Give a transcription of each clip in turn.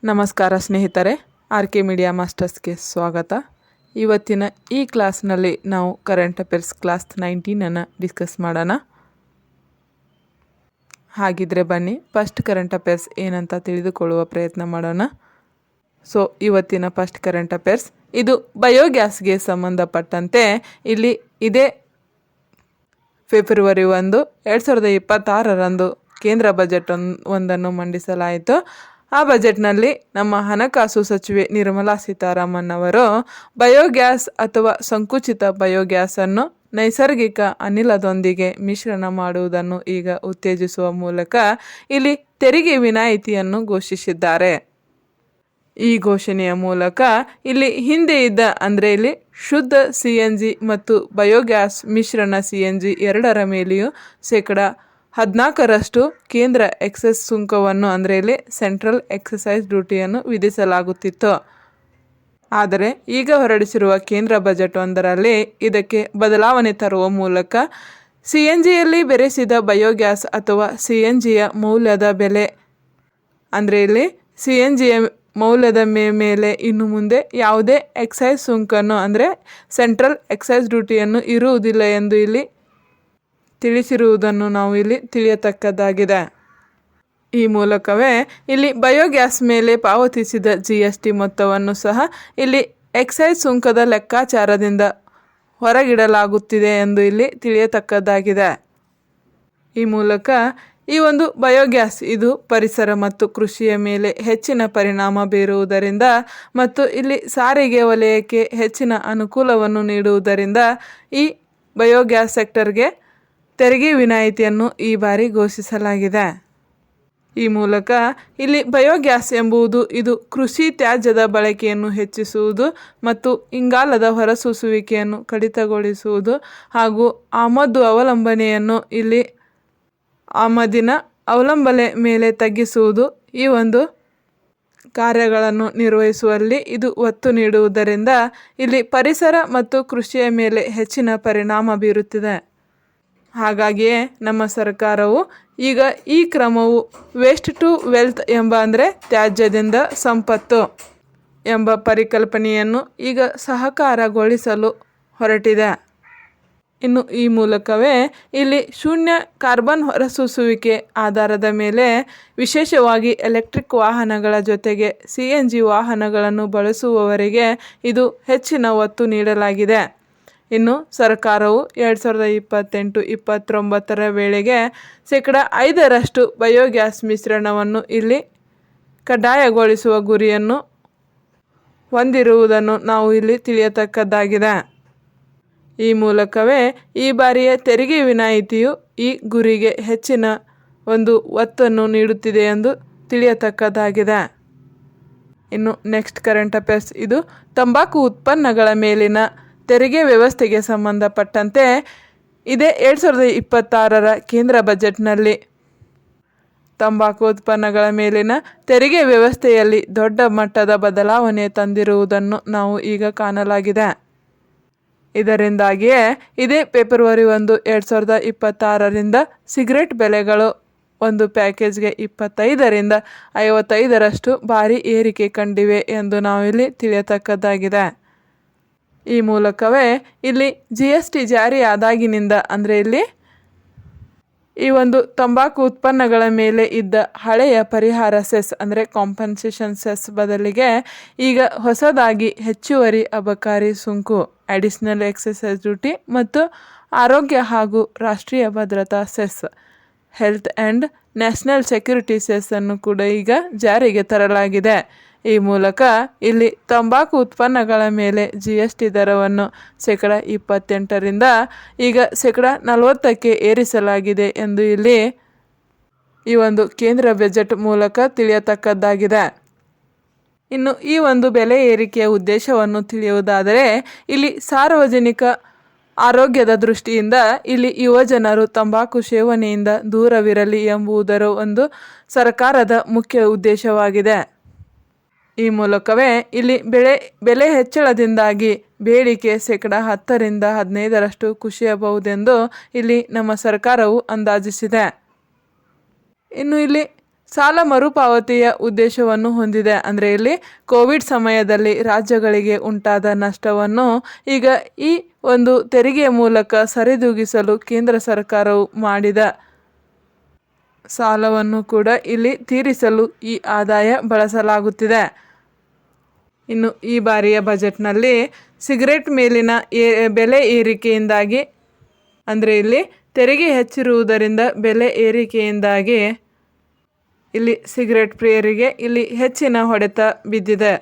ನಮಸ್ಕಾರ ಸ್ನೇಹಿತರೆ, R K media ಮಾಸ್ಟರ್ಸ್ಗೆ ಸ್ವಾಗತ. ಇವತ್ತಿನ ಈ ಕ್ಲಾಸ್ನಲ್ಲಿ ನಾವು ಕರೆಂಟ್ ಅಫೇರ್ಸ್ ಕ್ಲಾಸ್ 19 ಡಿಸ್ಕಸ್ ಮಾಡೋಣ. ಹಾಗಿದ್ರೆ ಬನ್ನಿ ಫಸ್ಟ್ ಕರೆಂಟ್ ಅಫೇರ್ಸ್ ಏನಂತ ತಿಳಿದುಕೊಳ್ಳುವ ಪ್ರಯತ್ನ ಮಾಡೋಣ. ಸೊ ಇವತ್ತಿನ ಫಸ್ಟ್ ಕರೆಂಟ್ ಅಫೇರ್ಸ್ ಇದು ಬಯೋಗ್ಯಾಸ್ಗೆ ಸಂಬಂಧಪಟ್ಟಂತೆ ಇಲ್ಲಿ ಇದೇ ಫೆಬ್ರವರಿ 1, 2026 ಕೇಂದ್ರ ಬಜೆಟ್ ಒಂದನ್ನು ಮಂಡಿಸಲಾಯಿತು. ಆ ಬಜೆಟ್ನಲ್ಲಿ ನಮ್ಮ ಹಣಕಾಸು ಸಚಿವೆ ನಿರ್ಮಲಾ ಸೀತಾರಾಮನ್ ಅವರು ಬಯೋಗ್ಯಾಸ್ ಅಥವಾ ಸಂಕುಚಿತ ಬಯೋಗ್ಯಾಸನ್ನು ನೈಸರ್ಗಿಕ ಅನಿಲದೊಂದಿಗೆ ಮಿಶ್ರಣ ಮಾಡುವುದನ್ನು ಈಗ ಉತ್ತೇಜಿಸುವ ಮೂಲಕ ಇಲ್ಲಿ ತೆರಿಗೆ ವಿನಾಯಿತಿಯನ್ನು ಘೋಷಿಸಿದ್ದಾರೆ. ಈ ಘೋಷಣೆಯ ಮೂಲಕ ಇಲ್ಲಿ ಹಿಂದೆ ಇದ್ದ ಅಂದರೆ ಇಲ್ಲಿ ಶುದ್ಧ CNG ಮತ್ತು ಬಯೋಗ್ಯಾಸ್ ಮಿಶ್ರಣ CNG ಎರಡರ ಮೇಲೆಯೂ 14% ಕೇಂದ್ರ ಎಕ್ಸೈಸ್ ಸುಂಕವನ್ನು ಅಂದರೆ ಇಲ್ಲಿ ಸೆಂಟ್ರಲ್ ಎಕ್ಸೈಸ್ ಡ್ಯೂಟಿಯನ್ನು ವಿಧಿಸಲಾಗುತ್ತಿತ್ತು. ಆದರೆ ಈಗ ಹೊರಡಿಸಿರುವ ಕೇಂದ್ರ ಬಜೆಟ್ ಒಂದರಲ್ಲಿ ಇದಕ್ಕೆ ಬದಲಾವಣೆ ತರುವ ಮೂಲಕ CNGಯಲ್ಲಿ ಬೆರೆಸಿದ ಬಯೋಗ್ಯಾಸ್ ಅಥವಾ CNGಯ ಮೌಲ್ಯದ ಬೆಲೆ ಅಂದರೆ ಇಲ್ಲಿ CNGಯ ಮೌಲ್ಯದ ಮೇಲೆ ಇನ್ನು ಮುಂದೆ ಯಾವುದೇ ಎಕ್ಸೈಸ್ ಸುಂಕನ್ನು ಅಂದರೆ ಸೆಂಟ್ರಲ್ ಎಕ್ಸೈಸ್ ಡ್ಯೂಟಿಯನ್ನು ಇರುವುದಿಲ್ಲ ಎಂದು ಇಲ್ಲಿ ತಿಳಿಸಿರುವುದನ್ನು ನಾವು ಇಲ್ಲಿ ತಿಳಿಯತಕ್ಕದ್ದಾಗಿದೆ. ಈ ಮೂಲಕವೇ ಇಲ್ಲಿ ಬಯೋಗ್ಯಾಸ್ ಮೇಲೆ ಪಾವತಿಸಿದ GST ಮೊತ್ತವನ್ನು ಸಹ ಇಲ್ಲಿ ಎಕ್ಸೈಸ್ ಸುಂಕದ ಲೆಕ್ಕಾಚಾರದಿಂದ ಹೊರಗಿಡಲಾಗುತ್ತಿದೆ ಎಂದು ಇಲ್ಲಿ ತಿಳಿಯತಕ್ಕದ್ದಾಗಿದೆ. ಈ ಮೂಲಕ ಈ ಒಂದು ಬಯೋಗ್ಯಾಸ್ ಇದು ಪರಿಸರ ಮತ್ತು ಕೃಷಿಯ ಮೇಲೆ ಹೆಚ್ಚಿನ ಪರಿಣಾಮ ಬೀರುವುದರಿಂದ ಮತ್ತು ಇಲ್ಲಿ ಸಾರಿಗೆ ವಲಯಕ್ಕೆ ಹೆಚ್ಚಿನ ಅನುಕೂಲವನ್ನು ನೀಡುವುದರಿಂದ ಈ ಬಯೋಗ್ಯಾಸ್ ಸೆಕ್ಟರ್ಗೆ ತೆರಿಗೆ ವಿನಾಯಿತಿಯನ್ನು ಈ ಬಾರಿ ಘೋಷಿಸಲಾಗಿದೆ. ಈ ಮೂಲಕ ಇಲ್ಲಿ ಬಯೋಗ್ಯಾಸ್ ಎಂಬುದು ಇದು ಕೃಷಿ ತ್ಯಾಜ್ಯದ ಬಳಕೆಯನ್ನು ಹೆಚ್ಚಿಸುವುದು ಮತ್ತು ಇಂಗಾಲದ ಹೊರಸೂಸುವಿಕೆಯನ್ನು ಕಡಿತಗೊಳಿಸುವುದು ಹಾಗೂ ಆಮದಿನ ಅವಲಂಬನೆ ಮೇಲೆ ತಗ್ಗಿಸುವುದು ಈ ಒಂದು ಕಾರ್ಯಗಳನ್ನು ನಿರ್ವಹಿಸುವಲ್ಲಿ ಇದು ಒತ್ತು ನೀಡುವುದರಿಂದ ಇಲ್ಲಿ ಪರಿಸರ ಮತ್ತು ಕೃಷಿಯ ಮೇಲೆ ಹೆಚ್ಚಿನ ಪರಿಣಾಮ ಬೀರುತ್ತಿದೆ. ಹಾಗಾಗಿಯೇ ನಮ್ಮ ಸರ್ಕಾರವು ಈಗ ಈ ಕ್ರಮವು ವೇಸ್ಟ್ ಟು ವೆಲ್ತ್ ಎಂಬ ಅಂದರೆ ತ್ಯಾಜ್ಯದಿಂದ ಸಂಪತ್ತು ಎಂಬ ಪರಿಕಲ್ಪನೆಯನ್ನು ಈಗ ಸಹಕಾರಗೊಳಿಸಲು ಹೊರಟಿದೆ. ಇನ್ನು ಈ ಮೂಲಕವೇ ಇಲ್ಲಿ ಶೂನ್ಯ ಕಾರ್ಬನ್ ಹೊರಸೂಸುವಿಕೆ ಆಧಾರದ ಮೇಲೆ ವಿಶೇಷವಾಗಿ ಎಲೆಕ್ಟ್ರಿಕ್ ವಾಹನಗಳ ಜೊತೆಗೆ CNG ವಾಹನಗಳನ್ನು ಬಳಸುವವರಿಗೆ ಇದು ಹೆಚ್ಚಿನ ಒತ್ತು ನೀಡಲಾಗಿದೆ. ಇನ್ನು ಸರ್ಕಾರವು 2028-29 ವೇಳೆಗೆ 5% ಬಯೋಗ್ಯಾಸ್ ಮಿಶ್ರಣವನ್ನು ಇಲ್ಲಿ ಕಡ್ಡಾಯಗೊಳಿಸುವ ಗುರಿಯನ್ನು ಹೊಂದಿರುವುದನ್ನು ನಾವು ಇಲ್ಲಿ ತಿಳಿಯತಕ್ಕದ್ದಾಗಿದೆ. ಈ ಮೂಲಕವೇ ಈ ಬಾರಿಯ ತೆರಿಗೆ ವಿನಾಯಿತಿಯು ಈ ಗುರಿಗೆ ಹೆಚ್ಚಿನ ಒಂದು ಒತ್ತನ್ನು ನೀಡುತ್ತಿದೆ ಎಂದು ತಿಳಿಯತಕ್ಕದ್ದಾಗಿದೆ. ಇನ್ನು ನೆಕ್ಸ್ಟ್ ಕರೆಂಟ್ ಅಫೇರ್ಸ್ ಇದು ತಂಬಾಕು ಉತ್ಪನ್ನಗಳ ಮೇಲಿನ ತೆರಿಗೆ ವ್ಯವಸ್ಥೆಗೆ ಸಂಬಂಧಪಟ್ಟಂತೆ ಇದೇ 2026 ಕೇಂದ್ರ ಬಜೆಟ್ನಲ್ಲಿ ತಂಬಾಕು ಉತ್ಪನ್ನಗಳ ಮೇಲಿನ ತೆರಿಗೆ ವ್ಯವಸ್ಥೆಯಲ್ಲಿ ದೊಡ್ಡ ಮಟ್ಟದ ಬದಲಾವಣೆ ತಂದಿರುವುದನ್ನು ನಾವು ಈಗ ಕಾಣಲಾಗಿದೆ. ಇದರಿಂದಾಗಿಯೇ ಇದೇ ಫೆಬ್ರವರಿ 1, 2026 ಸಿಗರೆಟ್ ಬೆಲೆಗಳು ಒಂದು ಪ್ಯಾಕೇಜ್ಗೆ 25ರಿಂದ 55% ಭಾರಿ ಏರಿಕೆ ಕಂಡಿವೆ ಎಂದು ನಾವಿಲ್ಲಿ ತಿಳಿಯತಕ್ಕದ್ದಾಗಿದೆ. ಈ ಮೂಲಕವೇ ಇಲ್ಲಿ GST ಜಾರಿಯಾದಾಗಿನಿಂದ ಅಂದರೆ ಇಲ್ಲಿ ಈ ಒಂದು ತಂಬಾಕು ಉತ್ಪನ್ನಗಳ ಮೇಲೆ ಇದ್ದ ಹಳೆಯ ಪರಿಹಾರ ಸೆಸ್ ಅಂದರೆ ಕಾಂಪನ್ಸೇಷನ್ ಸೆಸ್ ಬದಲಿಗೆ ಈಗ ಹೊಸದಾಗಿ ಹೆಚ್ಚುವರಿ ಅಬಕಾರಿ ಸುಂಕು ಅಡಿಷನಲ್ ಎಕ್ಸೈಸ್ ಡ್ಯೂಟಿ ಮತ್ತು ಆರೋಗ್ಯ ಹಾಗೂ ರಾಷ್ಟ್ರೀಯ ಭದ್ರತಾ cess health and national security cess ಅನ್ನು ಕೂಡ ಈಗ ಜಾರಿಗೆ ತರಲಾಗಿದೆ. ಈ ಮೂಲಕ ಇಲ್ಲಿ ತಂಬಾಕು ಉತ್ಪನ್ನಗಳ ಮೇಲೆ GST ದರವನ್ನು 28% ಈಗ 40% ಏರಿಸಲಾಗಿದೆ ಎಂದು ಇಲ್ಲಿ ಈ ಒಂದು ಕೇಂದ್ರ ಬಜೆಟ್ ಮೂಲಕ ತಿಳಿಯತಕ್ಕದ್ದಾಗಿದೆ. ಇನ್ನು ಈ ಒಂದು ಬೆಲೆ ಏರಿಕೆಯ ಉದ್ದೇಶವನ್ನು ತಿಳಿಯುವುದಾದರೆ ಇಲ್ಲಿ ಸಾರ್ವಜನಿಕ ಆರೋಗ್ಯದ ದೃಷ್ಟಿಯಿಂದ ಇಲ್ಲಿ ಯುವಜನರು ತಂಬಾಕು ಸೇವನೆಯಿಂದ ದೂರವಿರಲಿ ಎಂಬುದರ ಒಂದು ಸರ್ಕಾರದ ಮುಖ್ಯ ಉದ್ದೇಶವಾಗಿದೆ. ಈ ಮೂಲಕವೇ ಇಲ್ಲಿ ಬೆಲೆ ಹೆಚ್ಚಳದಿಂದಾಗಿ ಬೇಡಿಕೆ 10ರಿಂದ 15% ಕುಸಿಯಬಹುದೆಂದು ಇಲ್ಲಿ ನಮ್ಮ ಸರ್ಕಾರವು ಅಂದಾಜಿಸಿದೆ. ಇನ್ನು ಇಲ್ಲಿ ಸಾಲ ಮರುಪಾವತಿಯ ಉದ್ದೇಶವನ್ನು ಹೊಂದಿದೆ. ಅಂದರೆ ಇಲ್ಲಿ ಕೋವಿಡ್ ಸಮಯದಲ್ಲಿ ರಾಜ್ಯಗಳಿಗೆ ಉಂಟಾದ ನಷ್ಟವನ್ನು ಈಗ ಈ ಒಂದು ತೆರಿಗೆಯ ಮೂಲಕ ಸರಿದೂಗಿಸಲು ಕೇಂದ್ರ ಸರ್ಕಾರವು ಮಾಡಿದ ಸಾಲವನ್ನು ಕೂಡ ಇಲ್ಲಿ ತೀರಿಸಲು ಈ ಆದಾಯ ಬಳಸಲಾಗುತ್ತಿದೆ. ಇನ್ನು ಈ ಬಾರಿಯ ಬಜೆಟ್ನಲ್ಲಿ ಸಿಗರೆಟ್ ಮೇಲಿನ ಬೆಲೆ ಏರಿಕೆಯಿಂದಾಗಿ, ಅಂದರೆ ಇಲ್ಲಿ ತೆರಿಗೆ ಹೆಚ್ಚಿರುವುದರಿಂದ ಬೆಲೆ ಏರಿಕೆಯಿಂದಾಗಿ ಇಲ್ಲಿ ಸಿಗರೆಟ್ ಪ್ರಿಯರಿಗೆ ಇಲ್ಲಿ ಹೆಚ್ಚಿನ ಹೊಡೆತ ಬಿದ್ದಿದೆ.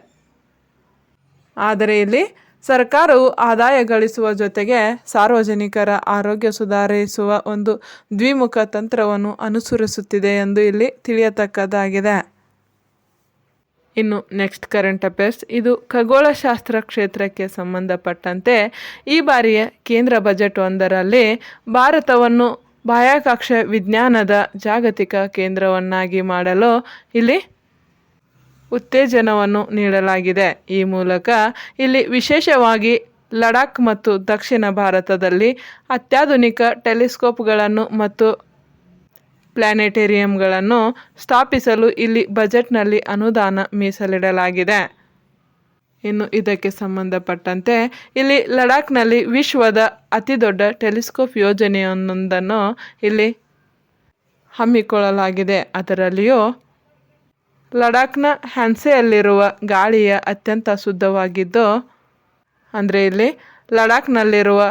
ಆದರೆ ಇಲ್ಲಿ ಸರ್ಕಾರವು ಆದಾಯ ಗಳಿಸುವ ಜೊತೆಗೆ ಸಾರ್ವಜನಿಕರ ಆರೋಗ್ಯ ಸುಧಾರಿಸುವ ಒಂದು ದ್ವಿಮುಖ ತಂತ್ರವನ್ನು ಅನುಸರಿಸುತ್ತಿದೆ ಎಂದು ಇಲ್ಲಿ ತಿಳಿಯತಕ್ಕದ್ದಾಗಿದೆ. ಇನ್ನು ನೆಕ್ಸ್ಟ್ ಕರೆಂಟ್ ಅಫೇರ್ಸ್, ಇದು ಖಗೋಳಶಾಸ್ತ್ರ ಕ್ಷೇತ್ರಕ್ಕೆ ಸಂಬಂಧಪಟ್ಟಂತೆ ಈ ಬಾರಿಯ ಕೇಂದ್ರ ಬಜೆಟ್ ಒಂದರಲ್ಲಿ ಭಾರತವನ್ನು ಬಾಹ್ಯಾಕಾಶ ವಿಜ್ಞಾನದ ಜಾಗತಿಕ ಕೇಂದ್ರವನ್ನಾಗಿ ಮಾಡಲು ಇಲ್ಲಿ ಉತ್ತೇಜನವನ್ನು ನೀಡಲಾಗಿದೆ. ಈ ಮೂಲಕ ಇಲ್ಲಿ ವಿಶೇಷವಾಗಿ ಲಡಾಖ್ ಮತ್ತು ದಕ್ಷಿಣ ಭಾರತದಲ್ಲಿ ಅತ್ಯಾಧುನಿಕ ಟೆಲಿಸ್ಕೋಪ್ಗಳನ್ನು ಮತ್ತು ಪ್ಲಾನೆಟೇರಿಯಂಗಳನ್ನು ಸ್ಥಾಪಿಸಲು ಇಲ್ಲಿ ಬಜೆಟ್ನಲ್ಲಿ ಅನುದಾನ ಮೀಸಲಿಡಲಾಗಿದೆ. ಇನ್ನು ಇದಕ್ಕೆ ಸಂಬಂಧಪಟ್ಟಂತೆ ಇಲ್ಲಿ ಲಡಾಖ್ನಲ್ಲಿ ವಿಶ್ವದ ಅತಿದೊಡ್ಡ ಟೆಲಿಸ್ಕೋಪ್ ಯೋಜನೆಯೊಂದನ್ನು ಇಲ್ಲಿ ಹಮ್ಮಿಕೊಳ್ಳಲಾಗಿದೆ. ಅದರಲ್ಲಿಯೂ ಲಡಾಖ್ನ ಹ್ಯಾನ್ಸೆಯಲ್ಲಿರುವ ಗಾಳಿಯ ಅತ್ಯಂತ ಶುದ್ಧವಾಗಿದ್ದು, ಅಂದರೆ ಇಲ್ಲಿ ಲಡಾಖ್ನಲ್ಲಿರುವ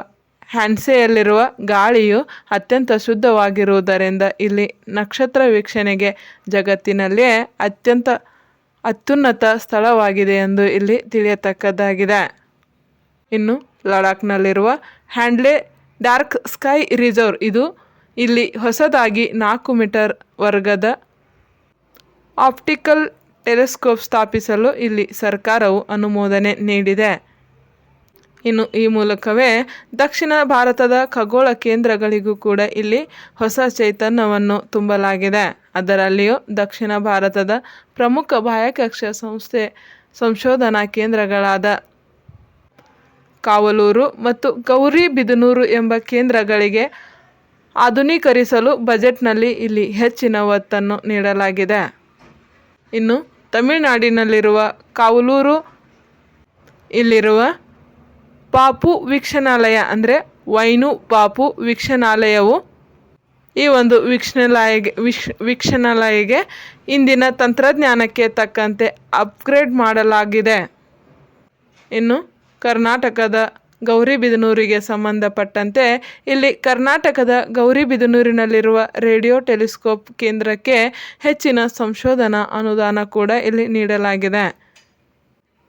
ಹ್ಯಾನ್ಸೆಯಲ್ಲಿರುವ ಗಾಳಿಯು ಅತ್ಯಂತ ಶುದ್ಧವಾಗಿರುವುದರಿಂದ ಇಲ್ಲಿ ನಕ್ಷತ್ರ ವೀಕ್ಷಣೆಗೆ ಜಗತ್ತಿನಲ್ಲಿಯೇ ಅತ್ಯುನ್ನತ ಸ್ಥಳವಾಗಿದೆ ಎಂದು ಇಲ್ಲಿ ತಿಳಿಯತಕ್ಕದ್ದಾಗಿದೆ. ಇನ್ನು ಲಡಾಖ್ನಲ್ಲಿರುವ ಹ್ಯಾಂಡ್ಲೆ ಡಾರ್ಕ್ ಸ್ಕೈ ರಿಸರ್ವ್, ಇದು ಇಲ್ಲಿ ಹೊಸದಾಗಿ 4 ಮೀಟರ್ ವರ್ಗದ ಆಪ್ಟಿಕಲ್ ಟೆಲಿಸ್ಕೋಪ್ ಸ್ಥಾಪಿಸಲು ಇಲ್ಲಿ ಸರ್ಕಾರವು ಅನುಮೋದನೆ ನೀಡಿದೆ. ಇನ್ನು ಈ ಮೂಲಕವೇ ದಕ್ಷಿಣ ಭಾರತದ ಖಗೋಳ ಕೇಂದ್ರಗಳಿಗೂ ಕೂಡ ಇಲ್ಲಿ ಹೊಸ ಚೈತನ್ಯವನ್ನು ತುಂಬಲಾಗಿದೆ. ಅದರಲ್ಲಿಯೂ ದಕ್ಷಿಣ ಭಾರತದ ಪ್ರಮುಖ ಬಾಹ್ಯಾಕಾಶ ಸಂಶೋಧನಾ ಕೇಂದ್ರಗಳಾದ ಕಾವಲೂರು ಮತ್ತು ಗೌರಿಬಿದನೂರು ಎಂಬ ಕೇಂದ್ರಗಳಿಗೆ ಆಧುನೀಕರಿಸಲು ಬಜೆಟ್ನಲ್ಲಿ ಇಲ್ಲಿ ಹೆಚ್ಚಿನ ಒತ್ತನ್ನು ನೀಡಲಾಗಿದೆ. ಇನ್ನು ತಮಿಳುನಾಡಿನಲ್ಲಿರುವ ಕಾವಲೂರು ಇಲ್ಲಿರುವ ಪಾಪು ವೀಕ್ಷಣಾಲಯ, ಅಂದರೆ ವೈನು ಪಾಪು ವೀಕ್ಷಣಾಲಯವು ಈ ಒಂದು ವೀಕ್ಷಣಾಲಯಗೆ ಇಂದಿನ ತಂತ್ರಜ್ಞಾನಕ್ಕೆ ತಕ್ಕಂತೆ ಅಪ್ಗ್ರೇಡ್ ಮಾಡಲಾಗಿದೆ. ಇನ್ನು ಕರ್ನಾಟಕದ ಗೌರಿಬಿದನೂರಿಗೆ ಸಂಬಂಧಪಟ್ಟಂತೆ ಇಲ್ಲಿ ಕರ್ನಾಟಕದ ಗೌರಿಬಿದನೂರಿನಲ್ಲಿರುವ ರೇಡಿಯೋ ಟೆಲಿಸ್ಕೋಪ್ ಕೇಂದ್ರಕ್ಕೆ ಹೆಚ್ಚಿನ ಸಂಶೋಧನಾ ಅನುದಾನ ಕೂಡ ಇಲ್ಲಿ ನೀಡಲಾಗಿದೆ.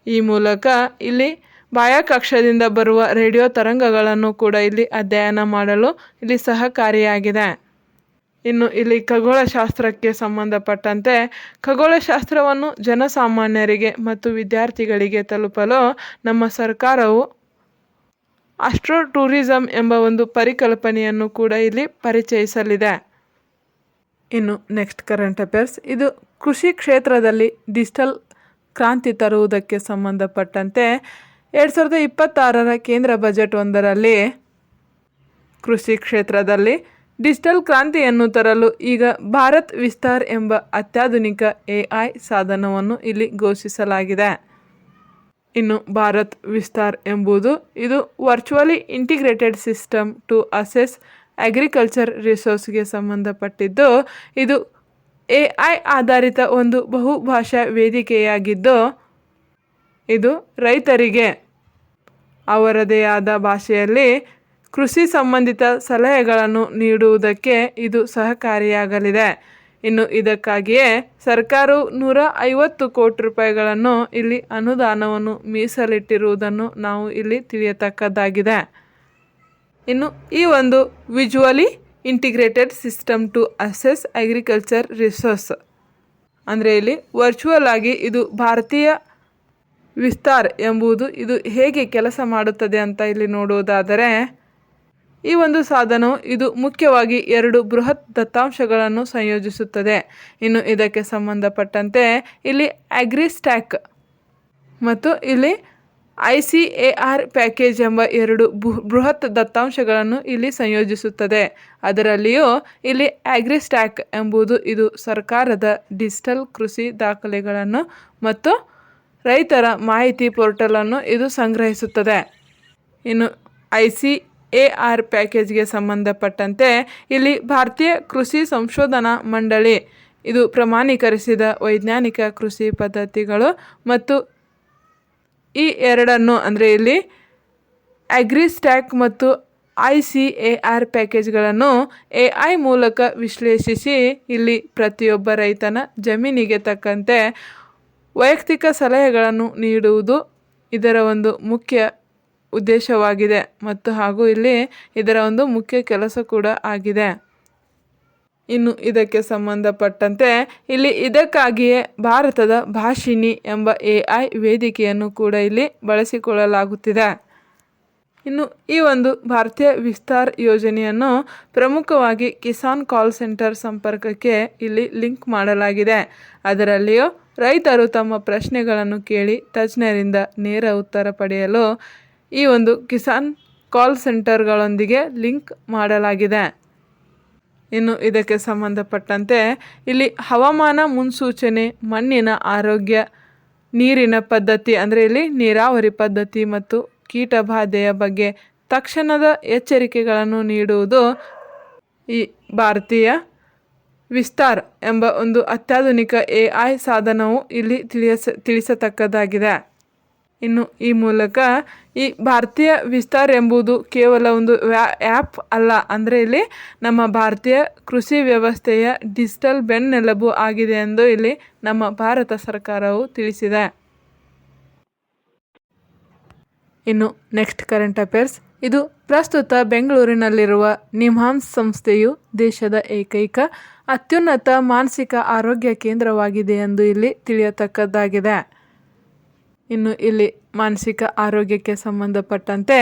ಈ ಮೂಲಕ ಇಲ್ಲಿ ಬಾಹ್ಯಾಕಾಶದಿಂದ ಬರುವ ರೇಡಿಯೋ ತರಂಗಗಳನ್ನು ಕೂಡ ಇಲ್ಲಿ ಅಧ್ಯಯನ ಮಾಡಲು ಇಲ್ಲಿ ಸಹಕಾರಿಯಾಗಿದೆ. ಇನ್ನು ಇಲ್ಲಿ ಖಗೋಳಶಾಸ್ತ್ರಕ್ಕೆ ಸಂಬಂಧಪಟ್ಟಂತೆ ಖಗೋಳಶಾಸ್ತ್ರವನ್ನು ಜನಸಾಮಾನ್ಯರಿಗೆ ಮತ್ತು ವಿದ್ಯಾರ್ಥಿಗಳಿಗೆ ತಲುಪಲು ನಮ್ಮ ಸರ್ಕಾರವು ಆಸ್ಟ್ರೋ ಟೂರಿಸಂ ಎಂಬ ಒಂದು ಪರಿಕಲ್ಪನೆಯನ್ನು ಕೂಡ ಇಲ್ಲಿ ಪರಿಚಯಿಸಲಿದೆ. ಇನ್ನು ನೆಕ್ಸ್ಟ್ ಕರೆಂಟ್ ಅಫೇರ್ಸ್, ಇದು ಕೃಷಿ ಕ್ಷೇತ್ರದಲ್ಲಿ ಡಿಜಿಟಲ್ ಕ್ರಾಂತಿ ತರುವುದಕ್ಕೆ ಸಂಬಂಧಪಟ್ಟಂತೆ 2026ರ ಕೇಂದ್ರ ಬಜೆಟ್ ಒಂದರಲ್ಲಿ ಕೃಷಿ ಕ್ಷೇತ್ರದಲ್ಲಿ ಡಿಜಿಟಲ್ ಕ್ರಾಂತಿಯನ್ನು ತರಲು ಈಗ ಭಾರತ್ ವಿಸ್ತಾರ್ ಎಂಬ ಅತ್ಯಾಧುನಿಕ AI ಸಾಧನವನ್ನು ಇಲ್ಲಿ ಘೋಷಿಸಲಾಗಿದೆ. ಇನ್ನು ಭಾರತ್ ವಿಸ್ತಾರ್ ಎಂಬುದು ಇದು virtually integrated system to assess agriculture ರಿಸೋರ್ಸ್ಗೆ ಸಂಬಂಧಪಟ್ಟಿದ್ದು, ಇದು AI ಆಧಾರಿತ ಒಂದು ಬಹುಭಾಷಾ ವೇದಿಕೆಯಾಗಿದ್ದು, ಇದು ರೈತರಿಗೆ ಅವರದೇ ಆದ ಭಾಷೆಯಲ್ಲಿ ಕೃಷಿ ಸಂಬಂಧಿತ ಸಲಹೆಗಳನ್ನು ನೀಡುವುದಕ್ಕೆ ಇದು ಸಹಕಾರಿಯಾಗಲಿದೆ. ಇನ್ನು ಇದಕ್ಕಾಗಿಯೇ ಸರ್ಕಾರವು 150 ಕೋಟಿ ರೂಪಾಯಿಗಳನ್ನು ಇಲ್ಲಿ ಅನುದಾನವನ್ನು ಮೀಸಲಿಟ್ಟಿರುವುದನ್ನು ನಾವು ಇಲ್ಲಿ ತಿಳಿಯತಕ್ಕದ್ದಾಗಿದೆ. ಇನ್ನು ಈ ಒಂದು visually integrated system to assess agriculture resource, ಅಂದರೆ ಇಲ್ಲಿ ವರ್ಚುವಲ್ ಆಗಿ ಇದು ಭಾರತೀಯ ವಿಸ್ತಾರ್ ಎಂಬುದು ಇದು ಹೇಗೆ ಕೆಲಸ ಮಾಡುತ್ತದೆ ಅಂತ ಇಲ್ಲಿ ನೋಡುವುದಾದರೆ, ಈ ಒಂದು ಸಾಧನವು ಇದು ಮುಖ್ಯವಾಗಿ 2 ಬೃಹತ್ ದತ್ತಾಂಶಗಳನ್ನು ಸಂಯೋಜಿಸುತ್ತದೆ. ಇನ್ನು ಇದಕ್ಕೆ ಸಂಬಂಧಪಟ್ಟಂತೆ ಇಲ್ಲಿ ಅಗ್ರಿಸ್ಟ್ಯಾಕ್ ಮತ್ತು ಇಲ್ಲಿ ICAR ಪ್ಯಾಕೇಜ್ ಎಂಬ ಎರಡು ಬೃಹತ್ ದತ್ತಾಂಶಗಳನ್ನು ಇಲ್ಲಿ ಸಂಯೋಜಿಸುತ್ತದೆ. ಅದರಲ್ಲಿಯೂ ಇಲ್ಲಿ ಅಗ್ರಿಸ್ಟ್ಯಾಕ್ ಎಂಬುದು ಇದು ಸರ್ಕಾರದ ಡಿಜಿಟಲ್ ಕೃಷಿ ದಾಖಲೆಗಳನ್ನು ಮತ್ತು ರೈತರ ಮಾಹಿತಿ ಪೋರ್ಟಲನ್ನು ಇದು ಸಂಗ್ರಹಿಸುತ್ತದೆ. ಇನ್ನು ICAR ಪ್ಯಾಕೇಜ್ಗೆ ಸಂಬಂಧಪಟ್ಟಂತೆ ಇಲ್ಲಿ ಭಾರತೀಯ ಕೃಷಿ ಸಂಶೋಧನಾ ಮಂಡಳಿ ಇದು ಪ್ರಮಾಣೀಕರಿಸಿದ ವೈಜ್ಞಾನಿಕ ಕೃಷಿ ಪದ್ಧತಿಗಳು ಮತ್ತು ಈ ಎರಡನ್ನು ಅಂದರೆ ಇಲ್ಲಿ ಅಗ್ರಿಸ್ಟ್ಯಾಕ್ ಮತ್ತು ICAR ಪ್ಯಾಕೇಜ್ಗಳನ್ನು AI ಮೂಲಕ ವಿಶ್ಲೇಷಿಸಿ ಇಲ್ಲಿ ಪ್ರತಿಯೊಬ್ಬ ರೈತನ ಜಮೀನಿಗೆ ತಕ್ಕಂತೆ ವೈಯಕ್ತಿಕ ಸಲಹೆಗಳನ್ನು ನೀಡುವುದು ಇದರ ಒಂದು ಮುಖ್ಯ ಉದ್ದೇಶವಾಗಿದೆ ಮತ್ತು ಹಾಗೂ ಇಲ್ಲಿ ಇದರ ಒಂದು ಮುಖ್ಯ ಕೆಲಸ ಕೂಡ ಆಗಿದೆ. ಇನ್ನು ಇದಕ್ಕೆ ಸಂಬಂಧಪಟ್ಟಂತೆ ಇಲ್ಲಿ ಇದಕ್ಕಾಗಿಯೇ ಭಾರತದ ಭಾಷಿಣಿ ಎಂಬ AI ವೇದಿಕೆಯನ್ನು ಕೂಡ ಇಲ್ಲಿ ಬಳಸಿಕೊಳ್ಳಲಾಗುತ್ತಿದೆ. ಇನ್ನು ಈ ಒಂದು ಭಾರತೀಯ ವಿಸ್ತಾರ್ ಯೋಜನೆಯನ್ನು ಪ್ರಮುಖವಾಗಿ ಕಿಸಾನ್ ಕಾಲ್ ಸೆಂಟರ್ ಸಂಪರ್ಕಕ್ಕೆ ಇಲ್ಲಿ ಲಿಂಕ್ ಮಾಡಲಾಗಿದೆ. ಅದರಲ್ಲಿಯೂ ರೈತರು ತಮ್ಮ ಪ್ರಶ್ನೆಗಳನ್ನು ಕೇಳಿ ತಜ್ಞರಿಂದ ನೇರ ಉತ್ತರ ಪಡೆಯಲು ಈ ಒಂದು ಕಿಸಾನ್ ಕಾಲ್ ಸೆಂಟರ್ಗಳೊಂದಿಗೆ ಲಿಂಕ್ ಮಾಡಲಾಗಿದೆ. ಇನ್ನು ಇದಕ್ಕೆ ಸಂಬಂಧಪಟ್ಟಂತೆ ಇಲ್ಲಿ ಹವಾಮಾನ ಮುನ್ಸೂಚನೆ, ಮಣ್ಣಿನ ಆರೋಗ್ಯ, ನೀರಿನ ಪದ್ಧತಿ ಅಂದರೆ ಇಲ್ಲಿ ನೀರಾವರಿ ಪದ್ಧತಿ ಮತ್ತು ಕೀಟಬಾಧೆಯ ಬಗ್ಗೆ ತಕ್ಷಣದ ಎಚ್ಚರಿಕೆಗಳನ್ನು ನೀಡುವುದು ಈ ಭಾರತೀಯ ವಿಸ್ತಾರ್ ಎಂಬ ಒಂದು ಅತ್ಯಾಧುನಿಕ AI ಸಾಧನವು ಇಲ್ಲಿ ತಿಳಿಸತಕ್ಕದ್ದಾಗಿದೆ. ಇನ್ನು ಈ ಮೂಲಕ ಈ ಭಾರತೀಯ ವಿಸ್ತಾರ್ ಎಂಬುದು ಕೇವಲ ಒಂದು ಆ್ಯಪ್ ಅಲ್ಲ, ಅಂದರೆ ಇಲ್ಲಿ ನಮ್ಮ ಭಾರತೀಯ ಕೃಷಿ ವ್ಯವಸ್ಥೆಯ ಡಿಜಿಟಲ್ ಬೆನ್ನೆಲುಬು ಆಗಿದೆ ಎಂದು ಇಲ್ಲಿ ನಮ್ಮ ಭಾರತ ಸರ್ಕಾರವು ತಿಳಿಸಿದೆ. ಇನ್ನು ನೆಕ್ಸ್ಟ್ ಕರೆಂಟ್ ಅಫೇರ್ಸ್. ಇದು ಪ್ರಸ್ತುತ ಬೆಂಗಳೂರಿನಲ್ಲಿರುವ ನಿಮ್ಹಾನ್ಸ್ ಸಂಸ್ಥೆಯು ದೇಶದ ಏಕೈಕ ಅತ್ಯುನ್ನತ ಮಾನಸಿಕ ಆರೋಗ್ಯ ಕೇಂದ್ರವಾಗಿದೆ ಎಂದು ಇಲ್ಲಿ ತಿಳಿಯತಕ್ಕದ್ದಾಗಿದೆ. ಇನ್ನು ಇಲ್ಲಿ ಮಾನಸಿಕ ಆರೋಗ್ಯಕ್ಕೆ ಸಂಬಂಧಪಟ್ಟಂತೆ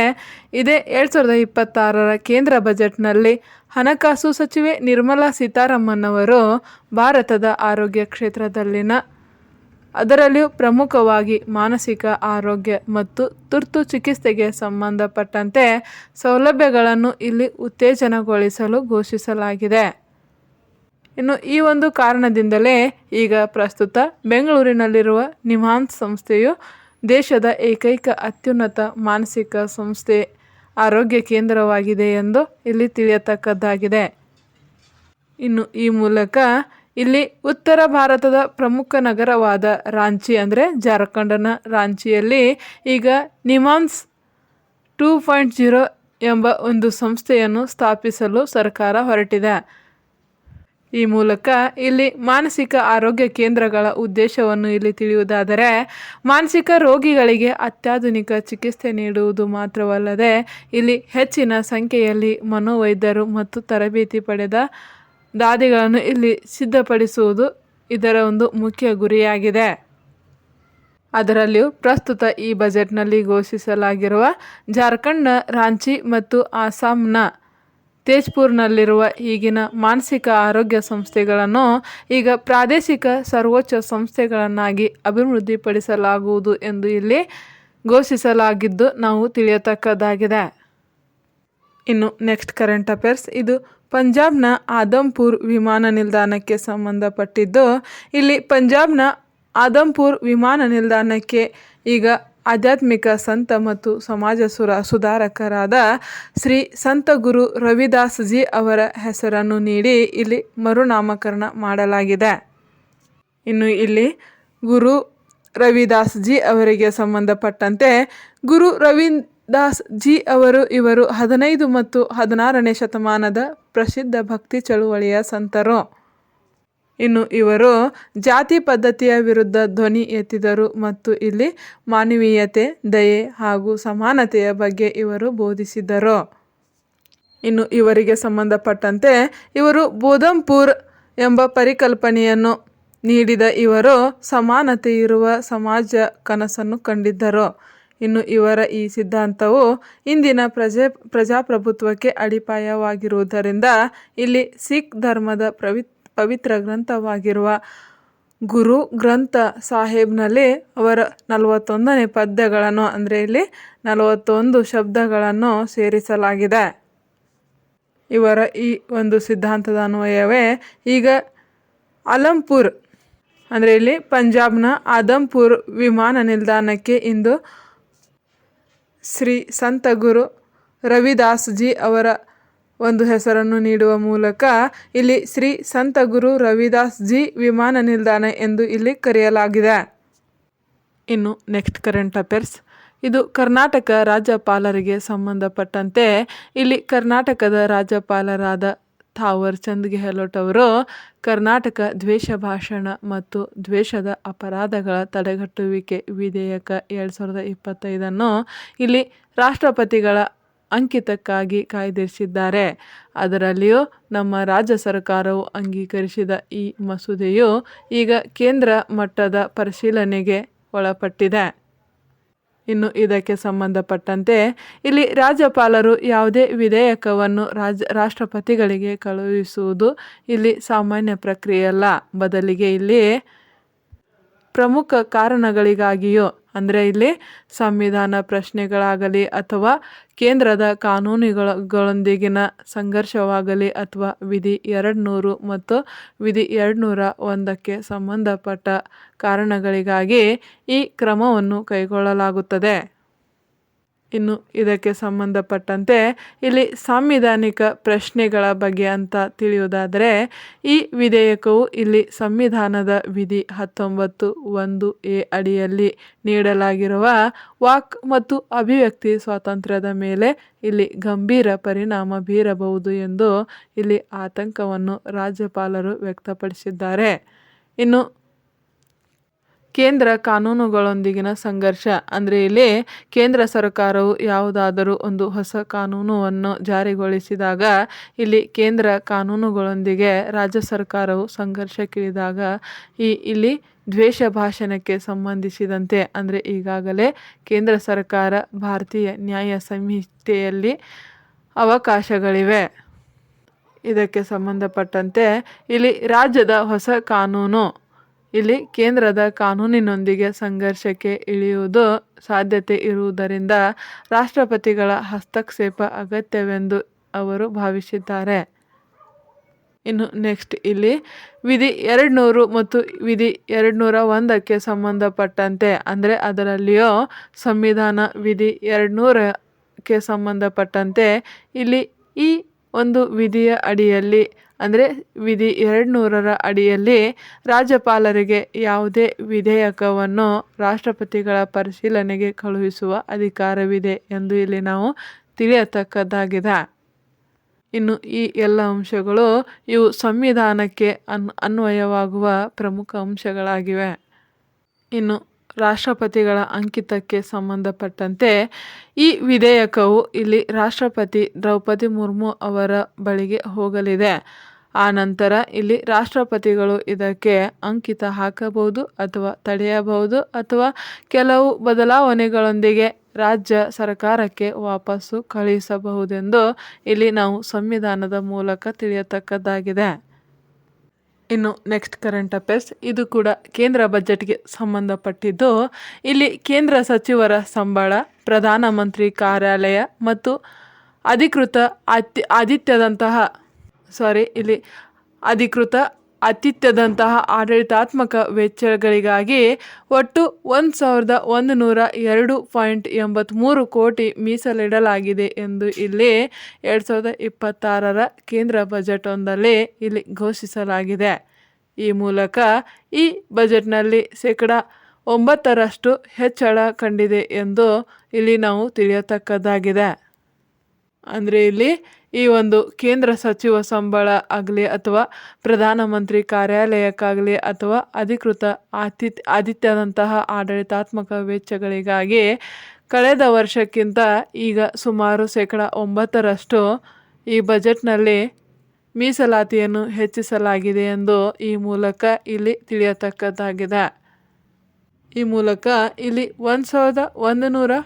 ಇದೇ 2026ರ ಕೇಂದ್ರ ಬಜೆಟ್ನಲ್ಲಿ ಹಣಕಾಸು ಸಚಿವೆ ನಿರ್ಮಲಾ ಸೀತಾರಾಮನ್ ಅವರು ಭಾರತದ ಆರೋಗ್ಯ ಕ್ಷೇತ್ರದಲ್ಲಿನ ಅದರಲ್ಲಿಯೂ ಪ್ರಮುಖವಾಗಿ ಮಾನಸಿಕ ಆರೋಗ್ಯ ಮತ್ತು ತುರ್ತು ಚಿಕಿತ್ಸೆಗೆ ಸಂಬಂಧಪಟ್ಟಂತೆ ಸೌಲಭ್ಯಗಳನ್ನು ಇಲ್ಲಿ ಉತ್ತೇಜನಗೊಳಿಸಲು ಘೋಷಿಸಲಾಗಿದೆ. ಇನ್ನು ಈ ಒಂದು ಕಾರಣದಿಂದಲೇ ಈಗ ಪ್ರಸ್ತುತ ಬೆಂಗಳೂರಿನಲ್ಲಿರುವ ನಿಮ್ಹಾನ್ಸ್ ಸಂಸ್ಥೆಯು ದೇಶದ ಏಕೈಕ ಅತ್ಯುನ್ನತ ಮಾನಸಿಕ ಸಂಸ್ಥೆ ಆರೋಗ್ಯ ಕೇಂದ್ರವಾಗಿದೆ ಎಂದು ಇಲ್ಲಿ ತಿಳಿಯತಕ್ಕದ್ದಾಗಿದೆ. ಇನ್ನು ಈ ಮೂಲಕ ಇಲ್ಲಿ ಉತ್ತರ ಭಾರತದ ಪ್ರಮುಖ ನಗರವಾದ ರಾಂಚಿ ಅಂದರೆ ಜಾರ್ಖಂಡ್ನ ರಾಂಚಿಯಲ್ಲಿ ಈಗ ನಿಮ್ಹಾನ್ಸ್ 2.0 ಎಂಬ ಒಂದು ಸಂಸ್ಥೆಯನ್ನು ಸ್ಥಾಪಿಸಲು ಸರ್ಕಾರ ಹೊರಟಿದೆ. ಈ ಮೂಲಕ ಇಲ್ಲಿ ಮಾನಸಿಕ ಆರೋಗ್ಯ ಕೇಂದ್ರಗಳ ಉದ್ದೇಶವನ್ನು ಇಲ್ಲಿ ತಿಳಿಯುವುದಾದರೆ ಮಾನಸಿಕ ರೋಗಿಗಳಿಗೆ ಅತ್ಯಾಧುನಿಕ ಚಿಕಿತ್ಸೆ ನೀಡುವುದು ಮಾತ್ರವಲ್ಲದೆ ಇಲ್ಲಿ ಹೆಚ್ಚಿನ ಸಂಖ್ಯೆಯಲ್ಲಿ ಮನೋವೈದ್ಯರು ಮತ್ತು ತರಬೇತಿ ಪಡೆದ ದಾದಿಗಳನ್ನು ಇಲ್ಲಿ ಸಿದ್ಧಪಡಿಸುವುದು ಇದರ ಒಂದು ಮುಖ್ಯ ಗುರಿಯಾಗಿದೆ. ಅದರಲ್ಲಿಯೂ ಪ್ರಸ್ತುತ ಈ ಬಜೆಟ್ನಲ್ಲಿ ಘೋಷಿಸಲಾಗಿರುವ ಜಾರ್ಖಂಡ್ನ ರಾಂಚಿ ಮತ್ತು ಅಸ್ಸಾಂನ ತೇಜ್ಪುರ್ನಲ್ಲಿರುವ ಈಗಿನ ಮಾನಸಿಕ ಆರೋಗ್ಯ ಸಂಸ್ಥೆಗಳನ್ನು ಈಗ ಪ್ರಾದೇಶಿಕ ಸರ್ವೋಚ್ಚ ಸಂಸ್ಥೆಗಳನ್ನಾಗಿ ಅಭಿವೃದ್ಧಿಪಡಿಸಲಾಗುವುದು ಎಂದು ಇಲ್ಲಿ ಘೋಷಿಸಲಾಗಿದ್ದು ನಾವು ತಿಳಿಯತಕ್ಕದ್ದಾಗಿದೆ. ಇನ್ನು ನೆಕ್ಸ್ಟ್ ಕರೆಂಟ್ ಅಫೇರ್ಸ್. ಇದು ಪಂಜಾಬ್ನ ಆದಮ್ಪುರ್ ವಿಮಾನ ನಿಲ್ದಾಣಕ್ಕೆ ಸಂಬಂಧಪಟ್ಟಿದ್ದು ಇಲ್ಲಿ ಪಂಜಾಬ್ನ ಆದಮ್ಪುರ್ ವಿಮಾನ ನಿಲ್ದಾಣಕ್ಕೆ ಈಗ ಆಧ್ಯಾತ್ಮಿಕ ಸಂತ ಮತ್ತು ಸಮಾಜ ಸುಧಾರಕರಾದ ಶ್ರೀ ಸಂತ ಗುರು ರವಿದಾಸ್ ಜಿ ಅವರ ಹೆಸರನ್ನು ನೀಡಿ ಇಲ್ಲಿ ಮರುನಾಮಕರಣ ಮಾಡಲಾಗಿದೆ. ಇನ್ನು ಇಲ್ಲಿ ಗುರು ರವಿದಾಸ್ ಜಿ ಅವರಿಗೆ ಸಂಬಂಧಪಟ್ಟಂತೆ ಗುರು ರವಿದಾಸ್ ಜಿ ಇವರು 15 ಮತ್ತು 16ನೇ ಶತಮಾನದ ಪ್ರಸಿದ್ಧ ಭಕ್ತಿ ಚಳುವಳಿಯ ಸಂತರು. ಇನ್ನು ಇವರು ಜಾತಿ ಪದ್ಧತಿಯ ವಿರುದ್ಧ ಧ್ವನಿ ಎತ್ತಿದರು ಮತ್ತು ಇಲ್ಲಿ ಮಾನವೀಯತೆ, ದಯೆ ಹಾಗೂ ಸಮಾನತೆಯ ಬಗ್ಗೆ ಇವರು ಬೋಧಿಸಿದರು. ಇನ್ನು ಇವರಿಗೆ ಸಂಬಂಧಪಟ್ಟಂತೆ ಇವರು ಬೋಧಂಪುರ್ ಎಂಬ ಪರಿಕಲ್ಪನೆಯನ್ನು ನೀಡಿದ ಇವರು ಸಮಾನತೆ ಇರುವ ಸಮಾಜ ಕನಸನ್ನು ಕಂಡಿದ್ದರು. ಇನ್ನು ಇವರ ಈ ಸಿದ್ಧಾಂತವು ಇಂದಿನ ಪ್ರಜಾಪ್ರಭುತ್ವಕ್ಕೆ ಅಡಿಪಾಯವಾಗಿರುವುದರಿಂದ ಇಲ್ಲಿ ಸಿಖ್ ಧರ್ಮದ ಪವಿತ್ರ ಗ್ರಂಥವಾಗಿರುವ ಗುರು ಗ್ರಂಥ ಸಾಹೇಬ್ನಲ್ಲಿ ಅವರ 41ನೇ ಪದ್ಯಗಳನ್ನು ಅಂದರೆ ಇಲ್ಲಿ 41 ಶಬ್ದಗಳನ್ನು ಸೇರಿಸಲಾಗಿದೆ. ಇವರ ಈ ಒಂದು ಸಿದ್ಧಾಂತದ ಅನ್ವಯವೇ ಈಗ ಆಲಂಪುರ್ ಅಂದರೆ ಇಲ್ಲಿ ಪಂಜಾಬ್ನ ಆದಮ್ಪುರ್ ವಿಮಾನ ನಿಲ್ದಾಣಕ್ಕೆ ಇಂದು ಶ್ರೀ ಸಂತ ಗುರು ರವಿದಾಸ್ ಜಿ ಅವರ ಒಂದು ಹೆಸರನ್ನು ನೀಡುವ ಮೂಲಕ ಇಲ್ಲಿ ಶ್ರೀ ಸಂತ ಗುರು ರವಿದಾಸ್ ಜಿ ವಿಮಾನ ನಿಲ್ದಾಣ ಎಂದು ಇಲ್ಲಿ ಕರೆಯಲಾಗಿದೆ. ಇನ್ನು ನೆಕ್ಸ್ಟ್ ಕರೆಂಟ್ ಅಫೇರ್ಸ್. ಇದು ಕರ್ನಾಟಕ ರಾಜ್ಯಪಾಲರಿಗೆ ಸಂಬಂಧಪಟ್ಟಂತೆ ಇಲ್ಲಿ ಕರ್ನಾಟಕದ ರಾಜ್ಯಪಾಲರಾದ ಥಾವರ್ ಚಂದ್ ಗೆಹ್ಲೋಟ್ ಅವರು ಕರ್ನಾಟಕ ದ್ವೇಷ ಭಾಷಣ ಮತ್ತು ದ್ವೇಷದ ಅಪರಾಧಗಳ ತಡೆಗಟ್ಟುವಿಕೆ ವಿಧೇಯಕ 2025 ಇಲ್ಲಿ ರಾಷ್ಟ್ರಪತಿಗಳ ಅಂಕಿತಕ್ಕಾಗಿ ಕಾಯ್ದಿರಿಸಿದ್ದಾರೆ. ಅದರಲ್ಲಿಯೂ ನಮ್ಮ ರಾಜ್ಯ ಸರ್ಕಾರವು ಅಂಗೀಕರಿಸಿದ ಈ ಮಸೂದೆಯು ಈಗ ಕೇಂದ್ರ ಮಟ್ಟದ ಪರಿಶೀಲನೆಗೆ ಒಳಪಟ್ಟಿದೆ. ಇನ್ನು ಇದಕ್ಕೆ ಸಂಬಂಧಪಟ್ಟಂತೆ ಇಲ್ಲಿ ರಾಜ್ಯಪಾಲರು ಯಾವುದೇ ವಿಧೇಯಕವನ್ನು ರಾಷ್ಟ್ರಪತಿಗಳಿಗೆ ಕಳುಹಿಸುವುದು ಇಲ್ಲಿ ಸಾಮಾನ್ಯ ಪ್ರಕ್ರಿಯೆಯಲ್ಲ. ಬದಲಿಗೆ ಇಲ್ಲಿ ಪ್ರಮುಖ ಕಾರಣಗಳಿಗಾಗಿಯೋ ಅಂದರೆ ಇಲ್ಲಿ ಸಂವಿಧಾನ ಪ್ರಶ್ನೆಗಳಾಗಲಿ ಅಥವಾ ಕೇಂದ್ರದ ಕಾನೂನುಗಳೊಂದಿಗಿನ ಸಂಘರ್ಷವಾಗಲಿ ಅಥವಾ ವಿಧಿ 200 ಮತ್ತು ವಿಧಿ 201ಕ್ಕೆ ಸಂಬಂಧಪಟ್ಟ ಕಾರಣಗಳಿಗಾಗಿ ಈ ಕ್ರಮವನ್ನು ಕೈಗೊಳ್ಳಲಾಗುತ್ತದೆ. ಇನ್ನು ಇದಕ್ಕೆ ಸಂಬಂಧಪಟ್ಟಂತೆ ಇಲ್ಲಿ ಸಾಂವಿಧಾನಿಕ ಪ್ರಶ್ನೆಗಳ ಬಗ್ಗೆ ಅಂತ ತಿಳಿಯುವುದಾದರೆ ಈ ವಿಧೇಯಕವು ಇಲ್ಲಿ ಸಂವಿಧಾನದ ವಿಧಿ 19(1)(a) ಅಡಿಯಲ್ಲಿ ನೀಡಲಾಗಿರುವ ವಾಕ್ ಮತ್ತು ಅಭಿವ್ಯಕ್ತಿ ಸ್ವಾತಂತ್ರ್ಯದ ಮೇಲೆ ಇಲ್ಲಿ ಗಂಭೀರ ಪರಿಣಾಮ ಬೀರಬಹುದು ಎಂದು ಇಲ್ಲಿ ಆತಂಕವನ್ನು ರಾಜ್ಯಪಾಲರು ವ್ಯಕ್ತಪಡಿಸಿದ್ದಾರೆ. ಇನ್ನು ಕೇಂದ್ರ ಕಾನೂನುಗಳೊಂದಿಗಿನ ಸಂಘರ್ಷ ಅಂದರೆ ಇಲ್ಲಿ ಕೇಂದ್ರ ಸರ್ಕಾರವು ಯಾವುದಾದರೂ ಒಂದು ಹೊಸ ಕಾನೂನನ್ನು ಜಾರಿಗೊಳಿಸಿದಾಗ ಇಲ್ಲಿ ಕೇಂದ್ರ ಕಾನೂನುಗಳೊಂದಿಗೆ ರಾಜ್ಯ ಸರ್ಕಾರವು ಸಂಘರ್ಷಕ್ಕಿಳಿದಾಗ ಇಲ್ಲಿ ದ್ವೇಷ ಭಾಷಣಕ್ಕೆ ಸಂಬಂಧಿಸಿದಂತೆ ಅಂದರೆ ಈಗಾಗಲೇ ಕೇಂದ್ರ ಸರ್ಕಾರ ಭಾರತೀಯ ನ್ಯಾಯ ಸಂಹಿತೆಯಲ್ಲಿ ಅವಕಾಶಗಳಿವೆ. ಇದಕ್ಕೆ ಸಂಬಂಧಪಟ್ಟಂತೆ ಇಲ್ಲಿ ರಾಜ್ಯದ ಹೊಸ ಕಾನೂನು ಇಲ್ಲಿ ಕೇಂದ್ರದ ಕಾನೂನಿನೊಂದಿಗೆ ಸಂಘರ್ಷಕ್ಕೆ ಇಳಿಯುವುದು ಸಾಧ್ಯತೆ ಇರುವುದರಿಂದ ರಾಷ್ಟ್ರಪತಿಗಳ ಹಸ್ತಕ್ಷೇಪ ಅಗತ್ಯವೆಂದು ಅವರು ಭಾವಿಸಿದ್ದಾರೆ. ಇನ್ನು ನೆಕ್ಸ್ಟ್ ಇಲ್ಲಿ ವಿಧಿ 200 ಮತ್ತು ವಿಧಿ 201ಕ್ಕೆ ಸಂಬಂಧಪಟ್ಟಂತೆ ಅಂದರೆ ಅದರಲ್ಲಿಯೂ ಸಂವಿಧಾನ ವಿಧಿ 200ಕ್ಕೆ ಸಂಬಂಧಪಟ್ಟಂತೆ ಇಲ್ಲಿ ಈ ಒಂದು ವಿಧಿಯ ಅಡಿಯಲ್ಲಿ ಅಂದರೆ ವಿಧಿ 200ರ ಅಡಿಯಲ್ಲಿ ರಾಜ್ಯಪಾಲರಿಗೆ ಯಾವುದೇ ವಿಧೇಯಕವನ್ನು ರಾಷ್ಟ್ರಪತಿಗಳ ಪರಿಶೀಲನೆಗೆ ಕಳುಹಿಸುವ ಅಧಿಕಾರವಿದೆ ಎಂದು ಇಲ್ಲಿ ನಾವು ತಿಳಿಯತಕ್ಕದ್ದಾಗಿದೆ. ಇನ್ನು ಈ ಎಲ್ಲ ಅಂಶಗಳು ಇವು ಸಂವಿಧಾನಕ್ಕೆ ಅನ್ವಯವಾಗುವ ಪ್ರಮುಖ ಅಂಶಗಳಾಗಿವೆ. ಇನ್ನು ರಾಷ್ಟ್ರಪತಿಗಳ ಅಂಕಿತಕ್ಕೆ ಸಂಬಂಧಪಟ್ಟಂತೆ ಈ ವಿಧೇಯಕವು ಇಲ್ಲಿ ರಾಷ್ಟ್ರಪತಿ ದ್ರೌಪದಿ ಮುರ್ಮು ಅವರ ಬಳಿಗೆ ಹೋಗಲಿದೆ. ಆ ನಂತರ ಇಲ್ಲಿ ರಾಷ್ಟ್ರಪತಿಗಳು ಇದಕ್ಕೆ ಅಂಕಿತ ಹಾಕಬಹುದು ಅಥವಾ ತಡೆಯಬಹುದು ಅಥವಾ ಕೆಲವು ಬದಲಾವಣೆಗಳೊಂದಿಗೆ ರಾಜ್ಯ ಸರ್ಕಾರಕ್ಕೆ ವಾಪಸ್ಸು ಕಳುಹಿಸಬಹುದೆಂದು ಇಲ್ಲಿ ನಾವು ಸಂವಿಧಾನದ ಮೂಲಕ ತಿಳಿಯತಕ್ಕದ್ದಾಗಿದೆ. ಇನ್ನು ನೆಕ್ಸ್ಟ್ ಕರೆಂಟ್ ಅಫೇರ್ಸ್. ಇದು ಕೂಡ ಕೇಂದ್ರ ಬಜೆಟ್ಗೆ ಸಂಬಂಧಪಟ್ಟಿದ್ದು ಇಲ್ಲಿ ಕೇಂದ್ರ ಸಚಿವರ ಸಂಬಳ, ಪ್ರಧಾನಮಂತ್ರಿ ಕಾರ್ಯಾಲಯ ಮತ್ತು ಅಧಿಕೃತ ಆತಿಥ್ಯದಂತಹ ಆಡಳಿತಾತ್ಮಕ ವೆಚ್ಚಗಳಿಗಾಗಿ ಒಟ್ಟು 1102.83 ಕೋಟಿ ಮೀಸಲಿಡಲಾಗಿದೆ ಎಂದು ಇಲ್ಲಿ 2026ರ ಕೇಂದ್ರ ಬಜೆಟ್ ಒಂದರಲ್ಲಿ ಇಲ್ಲಿ ಘೋಷಿಸಲಾಗಿದೆ. ಈ ಮೂಲಕ ಈ ಬಜೆಟ್ನಲ್ಲಿ 9% ಹೆಚ್ಚಳ ಕಂಡಿದೆ ಎಂದು ಇಲ್ಲಿ ನಾವು ತಿಳಿಯತಕ್ಕದ್ದಾಗಿದೆ. ಅಂದರೆ ಇಲ್ಲಿ ಈ ಒಂದು ಕೇಂದ್ರ ಸಚಿವ ಸಂಬಳ ಆಗಲಿ ಅಥವಾ ಪ್ರಧಾನಮಂತ್ರಿ ಕಾರ್ಯಾಲಯಕ್ಕಾಗಲಿ ಅಥವಾ ಅಧಿಕೃತ ಆತಿಥ್ಯದಂತಹ ಆಡಳಿತಾತ್ಮಕ ವೆಚ್ಚಗಳಿಗಾಗಿ ಕಳೆದ ವರ್ಷಕ್ಕಿಂತ ಈಗ ಸುಮಾರು 9% ಈ ಬಜೆಟ್ನಲ್ಲಿ ಮೀಸಲಾತಿಯನ್ನು ಹೆಚ್ಚಿಸಲಾಗಿದೆ ಎಂದು ಈ ಮೂಲಕ ಇಲ್ಲಿ ತಿಳಿಯತಕ್ಕದ್ದಾಗಿದೆ. ಈ ಮೂಲಕ ಇಲ್ಲಿ 1102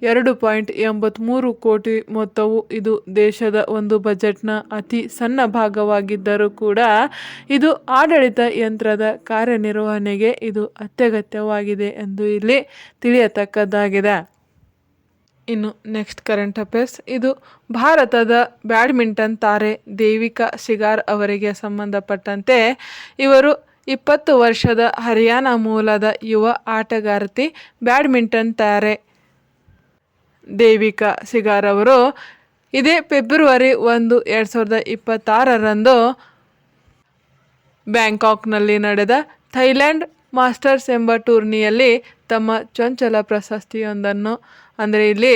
2.83 ಕೋಟಿ ಮೊತ್ತವು ಇದು ದೇಶದ ಒಂದು ಬಜೆಟ್ನ ಅತಿ ಸಣ್ಣ ಭಾಗವಾಗಿದ್ದರೂ ಕೂಡ ಇದು ಆಡಳಿತ ಯಂತ್ರದ ಕಾರ್ಯನಿರ್ವಹಣೆಗೆ ಇದು ಅತ್ಯಗತ್ಯವಾಗಿದೆ ಎಂದು ಇಲ್ಲಿ ತಿಳಿಯತಕ್ಕದ್ದಾಗಿದೆ. ಇನ್ನು ನೆಕ್ಸ್ಟ್ ಕರೆಂಟ್ ಅಫೇರ್ಸ್, ಇದು ಭಾರತದ ಬ್ಯಾಡ್ಮಿಂಟನ್ ತಾರೆ ದೇವಿಕಾ ಶಿಗಾರ್ ಅವರಿಗೆ ಸಂಬಂಧಪಟ್ಟಂತೆ ಇವರು 20 ವರ್ಷದ ಹರಿಯಾಣ ಮೂಲದ ಯುವ ಆಟಗಾರ್ತಿ ಬ್ಯಾಡ್ಮಿಂಟನ್ ತಾರೆ ದೇವಿಕಾ ಶಿಗಾರ್ ಅವರು ಇದೇ ಫೆಬ್ರವರಿ 1, 2026ರಂದು ಬ್ಯಾಂಕಾಕ್ನಲ್ಲಿ ನಡೆದ ಥೈಲ್ಯಾಂಡ್ ಮಾಸ್ಟರ್ಸ್ ಎಂಬ ಟೂರ್ನಿಯಲ್ಲಿ ತಮ್ಮ ಚೊಂಚಲ ಪ್ರಶಸ್ತಿಯೊಂದನ್ನು ಅಂದರೆ ಇಲ್ಲಿ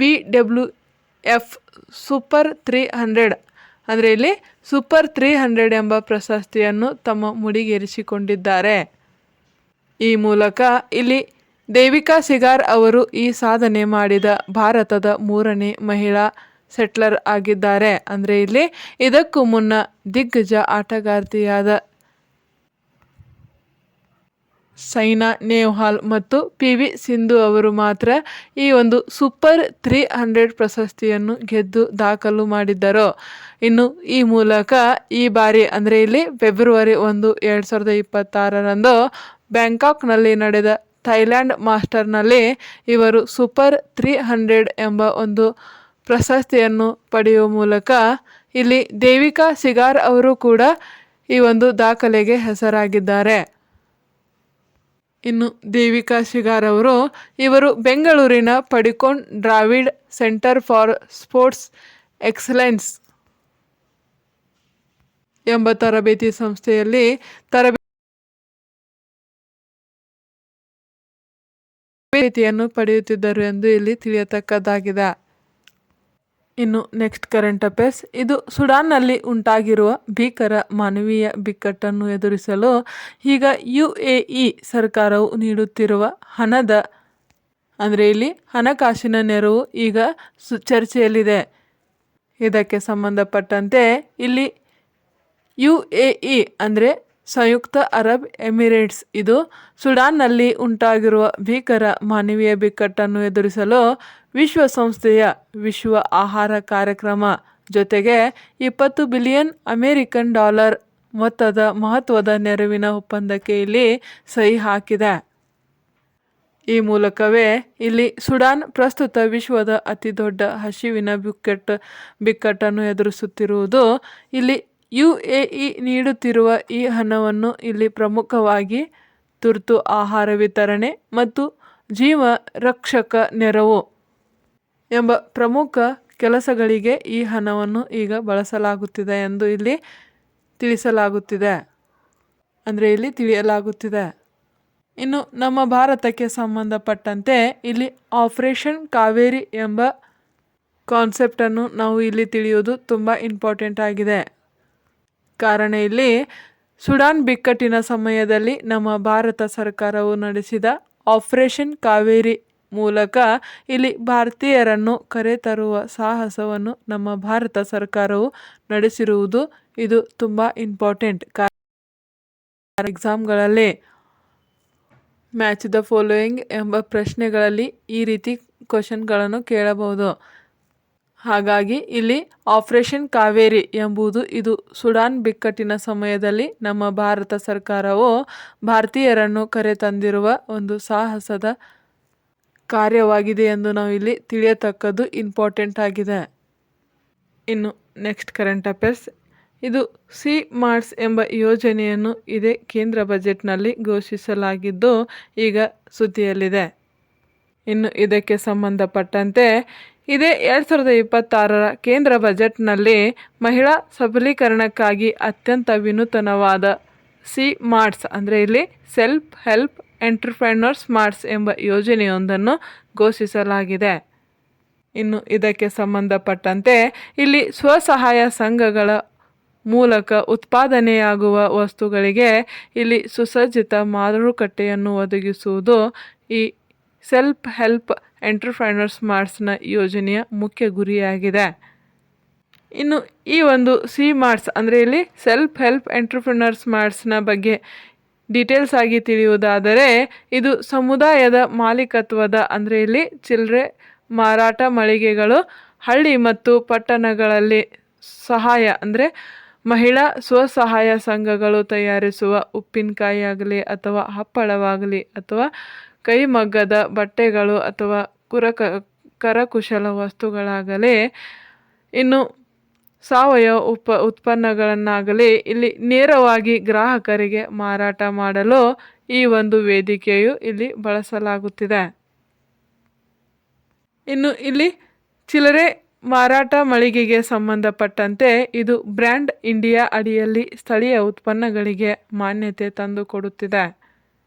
BWF ಸೂಪರ್ 300 ಅಂದರೆ ಇಲ್ಲಿ ಸೂಪರ್ 300 ಎಂಬ ಪ್ರಶಸ್ತಿಯನ್ನು ತಮ್ಮ ಮುಡಿಗೇರಿಸಿಕೊಂಡಿದ್ದಾರೆ. ಈ ಮೂಲಕ ಇಲ್ಲಿ ದೇವಿಕಾ ಶಿಗಾರ್ ಅವರು ಈ ಸಾಧನೆ ಮಾಡಿದ ಭಾರತದ 3ನೇ ಮಹಿಳಾ ಸೆಟ್ಲರ್ ಆಗಿದ್ದಾರೆ. ಅಂದರೆ ಇಲ್ಲಿ ಇದಕ್ಕೂ ಮುನ್ನ ದಿಗ್ಗಜ ಆಟಗಾರ್ತಿಯಾದ ಸೈನಾ ನೆಹ್ವಾಲ್ ಮತ್ತು PV ಸಿಂಧು ಅವರು ಮಾತ್ರ ಈ ಒಂದು ಸೂಪರ್ 300 ಪ್ರಶಸ್ತಿಯನ್ನು ಗೆದ್ದು ದಾಖಲು ಮಾಡಿದ್ದರು. ಇನ್ನು ಈ ಮೂಲಕ ಈ ಬಾರಿ ಅಂದರೆ ಇಲ್ಲಿ ಫೆಬ್ರವರಿ 1, 2026ರಂದು ಬ್ಯಾಂಕಾಕ್ನಲ್ಲಿ ನಡೆದ ಥೈಲ್ಯಾಂಡ್ ಮಾಸ್ಟರ್ನಲ್ಲಿ ಇವರು ಸೂಪರ್ 300 ಎಂಬ ಒಂದು ಪ್ರಶಸ್ತಿಯನ್ನು ಪಡೆಯುವ ಮೂಲಕ ಇಲ್ಲಿ ದೇವಿಕಾ ಶಿಗಾರ್ ಅವರು ಕೂಡ ಈ ಒಂದು ದಾಖಲೆಗೆ ಹೆಸರಾಗಿದ್ದಾರೆ. ಇನ್ನು ದೇವಿಕಾ ಶಿಗಾರ್ ಅವರು ಇವರು ಬೆಂಗಳೂರಿನ Padukone Dravid centre for sports excellence ಎಂಬ ತರಬೇತಿ ಸಂಸ್ಥೆಯಲ್ಲಿ ತರಬೇತಿಯನ್ನು ಪಡೆಯುತ್ತಿದ್ದರು ಎಂದು ಇಲ್ಲಿ ತಿಳಿಯತಕ್ಕದ್ದಾಗಿದೆ. ಇನ್ನು ನೆಕ್ಸ್ಟ್ ಕರೆಂಟ್ ಅಫೇರ್ಸ್, ಇದು ಸುಡಾನ್ನಲ್ಲಿ ಉಂಟಾಗಿರುವ ಭೀಕರ ಮಾನವೀಯ ಬಿಕ್ಕಟ್ಟನ್ನು ಎದುರಿಸಲು ಈಗ UAE ಸರ್ಕಾರವು ನೀಡುತ್ತಿರುವ ಹಣದ ಅಂದರೆ ಇಲ್ಲಿ ಹಣಕಾಸಿನ ನೆರವು ಈಗ ಚರ್ಚೆಯಲ್ಲಿದೆ. ಇದಕ್ಕೆ ಸಂಬಂಧಪಟ್ಟಂತೆ ಇಲ್ಲಿ UAE ಅಂದರೆ ಸಂಯುಕ್ತ ಅರಬ್ ಎಮಿರೇಟ್ಸ್ ಇದು ಸುಡಾನ್ನಲ್ಲಿ ಉಂಟಾಗಿರುವ ಭೀಕರ ಮಾನವೀಯ ಬಿಕ್ಕಟ್ಟನ್ನು ಎದುರಿಸಲು ವಿಶ್ವಸಂಸ್ಥೆಯ ವಿಶ್ವ ಆಹಾರ ಕಾರ್ಯಕ್ರಮ ಜೊತೆಗೆ $20 ಬಿಲಿಯನ್ ಅಮೆರಿಕನ್ ಡಾಲರ್ ಮೊತ್ತದ ಮಹತ್ವದ ನೆರವಿನ ಒಪ್ಪಂದಕ್ಕೆ ಇಲ್ಲಿ ಸಹಿ ಹಾಕಿದೆ. ಈ ಮೂಲಕವೇ ಇಲ್ಲಿ ಸುಡಾನ್ ಪ್ರಸ್ತುತ ವಿಶ್ವದ ಅತಿ ದೊಡ್ಡ ಹಸಿವಿನ ಬಿಕ್ಕಟ್ಟನ್ನು ಎದುರಿಸುತ್ತಿರುವುದು. ಇಲ್ಲಿ UAE ನೀಡುತ್ತಿರುವ ಈ ಹಣವನ್ನು ಇಲ್ಲಿ ಪ್ರಮುಖವಾಗಿ ತುರ್ತು ಆಹಾರ ವಿತರಣೆ ಮತ್ತು ಜೀವ ರಕ್ಷಕ ನೆರವು ಎಂಬ ಪ್ರಮುಖ ಕೆಲಸಗಳಿಗೆ ಈ ಹಣವನ್ನು ಈಗ ಬಳಸಲಾಗುತ್ತಿದೆ ಎಂದು ಇಲ್ಲಿ ತಿಳಿಸಲಾಗುತ್ತಿದೆ ಅಂದರೆ ಇಲ್ಲಿ ತಿಳಿಯಲಾಗುತ್ತಿದೆ. ಇನ್ನು ನಮ್ಮ ಭಾರತಕ್ಕೆ ಸಂಬಂಧಪಟ್ಟಂತೆ ಇಲ್ಲಿ ಆಪರೇಷನ್ ಕಾವೇರಿ ಎಂಬ ಕಾನ್ಸೆಪ್ಟನ್ನು ನಾವು ಇಲ್ಲಿ ತಿಳಿಯುವುದು ತುಂಬ ಇಂಪಾರ್ಟೆಂಟ್ ಆಗಿದೆ. ಕಾರಣ ಇಲ್ಲಿ ಸುಡಾನ್ ಬಿಕ್ಕಟ್ಟಿನ ಸಮಯದಲ್ಲಿ ನಮ್ಮ ಭಾರತ ಸರ್ಕಾರವು ನಡೆಸಿದ ಆಪರೇಷನ್ ಕಾವೇರಿ ಮೂಲಕ ಇಲ್ಲಿ ಭಾರತೀಯರನ್ನು ಕರೆತರುವ ಸಾಹಸವನ್ನು ನಮ್ಮ ಭಾರತ ಸರ್ಕಾರವು ನಡೆಸಿರುವುದು ಇದು ತುಂಬ ಇಂಪಾರ್ಟೆಂಟ್. ಎಕ್ಸಾಮ್ಗಳಲ್ಲಿ ಮ್ಯಾಚ್ ದ ಫಾಲೋಯಿಂಗ್ ಎಂಬ ಪ್ರಶ್ನೆಗಳಲ್ಲಿ ಈ ರೀತಿ ಕ್ವಶನ್ಗಳನ್ನು ಕೇಳಬಹುದು. ಹಾಗಾಗಿ ಇಲ್ಲಿ ಆಪರೇಷನ್ ಕಾವೇರಿ ಎಂಬುದು ಇದು ಸುಡಾನ್ ಬಿಕ್ಕಟ್ಟಿನ ಸಮಯದಲ್ಲಿ ನಮ್ಮ ಭಾರತ ಸರ್ಕಾರವು ಭಾರತೀಯರನ್ನು ಕರೆತಂದಿರುವ ಒಂದು ಸಾಹಸದ ಕಾರ್ಯವಾಗಿದೆ ಎಂದು ನಾವು ಇಲ್ಲಿ ತಿಳಿಯತಕ್ಕದ್ದು ಇಂಪಾರ್ಟೆಂಟ್ ಆಗಿದೆ. ಇನ್ನು ನೆಕ್ಸ್ಟ್ ಕರೆಂಟ್ ಅಫೇರ್ಸ್, ಇದು CMARS ಎಂಬ ಯೋಜನೆಯನ್ನು ಇದೇ ಕೇಂದ್ರ ಬಜೆಟ್ನಲ್ಲಿ ಘೋಷಿಸಲಾಗಿದ್ದು ಈಗ ಸುದ್ದಿಯಲ್ಲಿದೆ. ಇನ್ನು ಇದಕ್ಕೆ ಸಂಬಂಧಪಟ್ಟಂತೆ ಇದೇ 2026ರ ಕೇಂದ್ರ ಬಜೆಟ್ನಲ್ಲಿ ಮಹಿಳಾ ಸಬಲೀಕರಣಕ್ಕಾಗಿ ಅತ್ಯಂತ ವಿನೂತನವಾದ CMARS ಅಂದರೆ ಇಲ್ಲಿ ಸೆಲ್ಫ್ ಹೆಲ್ಪ್ ಎಂಟರ್ಪ್ರೆನ್ಯೂರ್ಸ್ ಮಾರ್ಟ್ಸ್ ಎಂಬ ಯೋಜನೆಯೊಂದನ್ನು ಘೋಷಿಸಲಾಗಿದೆ. ಇನ್ನು ಇದಕ್ಕೆ ಸಂಬಂಧಪಟ್ಟಂತೆ ಇಲ್ಲಿ ಸ್ವಸಹಾಯ ಸಂಘಗಳ ಮೂಲಕ ಉತ್ಪಾದನೆಯಾಗುವ ವಸ್ತುಗಳಿಗೆ ಇಲ್ಲಿ ಸುಸಜ್ಜಿತ ಮಾರುಕಟ್ಟೆಯನ್ನು ಒದಗಿಸುವುದು ಈ ಸೆಲ್ಫ್ ಹೆಲ್ಪ್ ಎಂಟರ್ಪ್ರೆನ್ಯೂರ್ಸ್ ಮಾರ್ಟ್ಸ್ನ ಯೋಜನೆಯ ಮುಖ್ಯ ಗುರಿಯಾಗಿದೆ. ಇನ್ನು ಈ ಒಂದು CMARS ಅಂದರೆ ಇಲ್ಲಿ ಸೆಲ್ಫ್ ಹೆಲ್ಪ್ ಎಂಟರ್ಪ್ರೆನ್ಯೂರ್ಸ್ ಮಾರ್ಟ್ಸ್ನ ಬಗ್ಗೆ ಡೀಟೇಲ್ಸ್ ಆಗಿ ತಿಳಿಯುವುದಾದರೆ ಇದು ಸಮುದಾಯದ ಮಾಲೀಕತ್ವದ ಅಂದರೆ ಇಲ್ಲಿ ಚಿಲ್ಲರೆ ಮಾರಾಟ ಮಳಿಗೆಗಳು ಹಳ್ಳಿ ಮತ್ತು ಪಟ್ಟಣಗಳಲ್ಲಿ ಸಹಾಯ ಅಂದರೆ ಮಹಿಳಾ ಸ್ವಸಹಾಯ ಸಂಘಗಳು ತಯಾರಿಸುವ ಉಪ್ಪಿನಕಾಯಿ ಆಗಲಿ ಅಥವಾ ಹಪ್ಪಳವಾಗಲಿ ಅಥವಾ ಕೈಮಗ್ಗದ ಬಟ್ಟೆಗಳು ಅಥವಾ ಕರಕುಶಲ ವಸ್ತುಗಳಾಗಲಿ ಇನ್ನು ಸಾವಯವ ಉತ್ಪನ್ನಗಳನ್ನಾಗಲಿ ಇಲ್ಲಿ ನೇರವಾಗಿ ಗ್ರಾಹಕರಿಗೆ ಮಾರಾಟ ಮಾಡಲು ಈ ಒಂದು ವೇದಿಕೆಯು ಇಲ್ಲಿ ಬಳಸಲಾಗುತ್ತಿದೆ. ಇನ್ನು ಇಲ್ಲಿ ಚಿಲ್ಲರೆ ಮಾರಾಟ ಮಳಿಗೆಗೆ ಸಂಬಂಧಪಟ್ಟಂತೆ ಇದು ಬ್ರ್ಯಾಂಡ್ ಇಂಡಿಯಾ ಅಡಿಯಲ್ಲಿ ಸ್ಥಳೀಯ ಉತ್ಪನ್ನಗಳಿಗೆ ಮಾನ್ಯತೆ ತಂದುಕೊಡುತ್ತಿದೆ.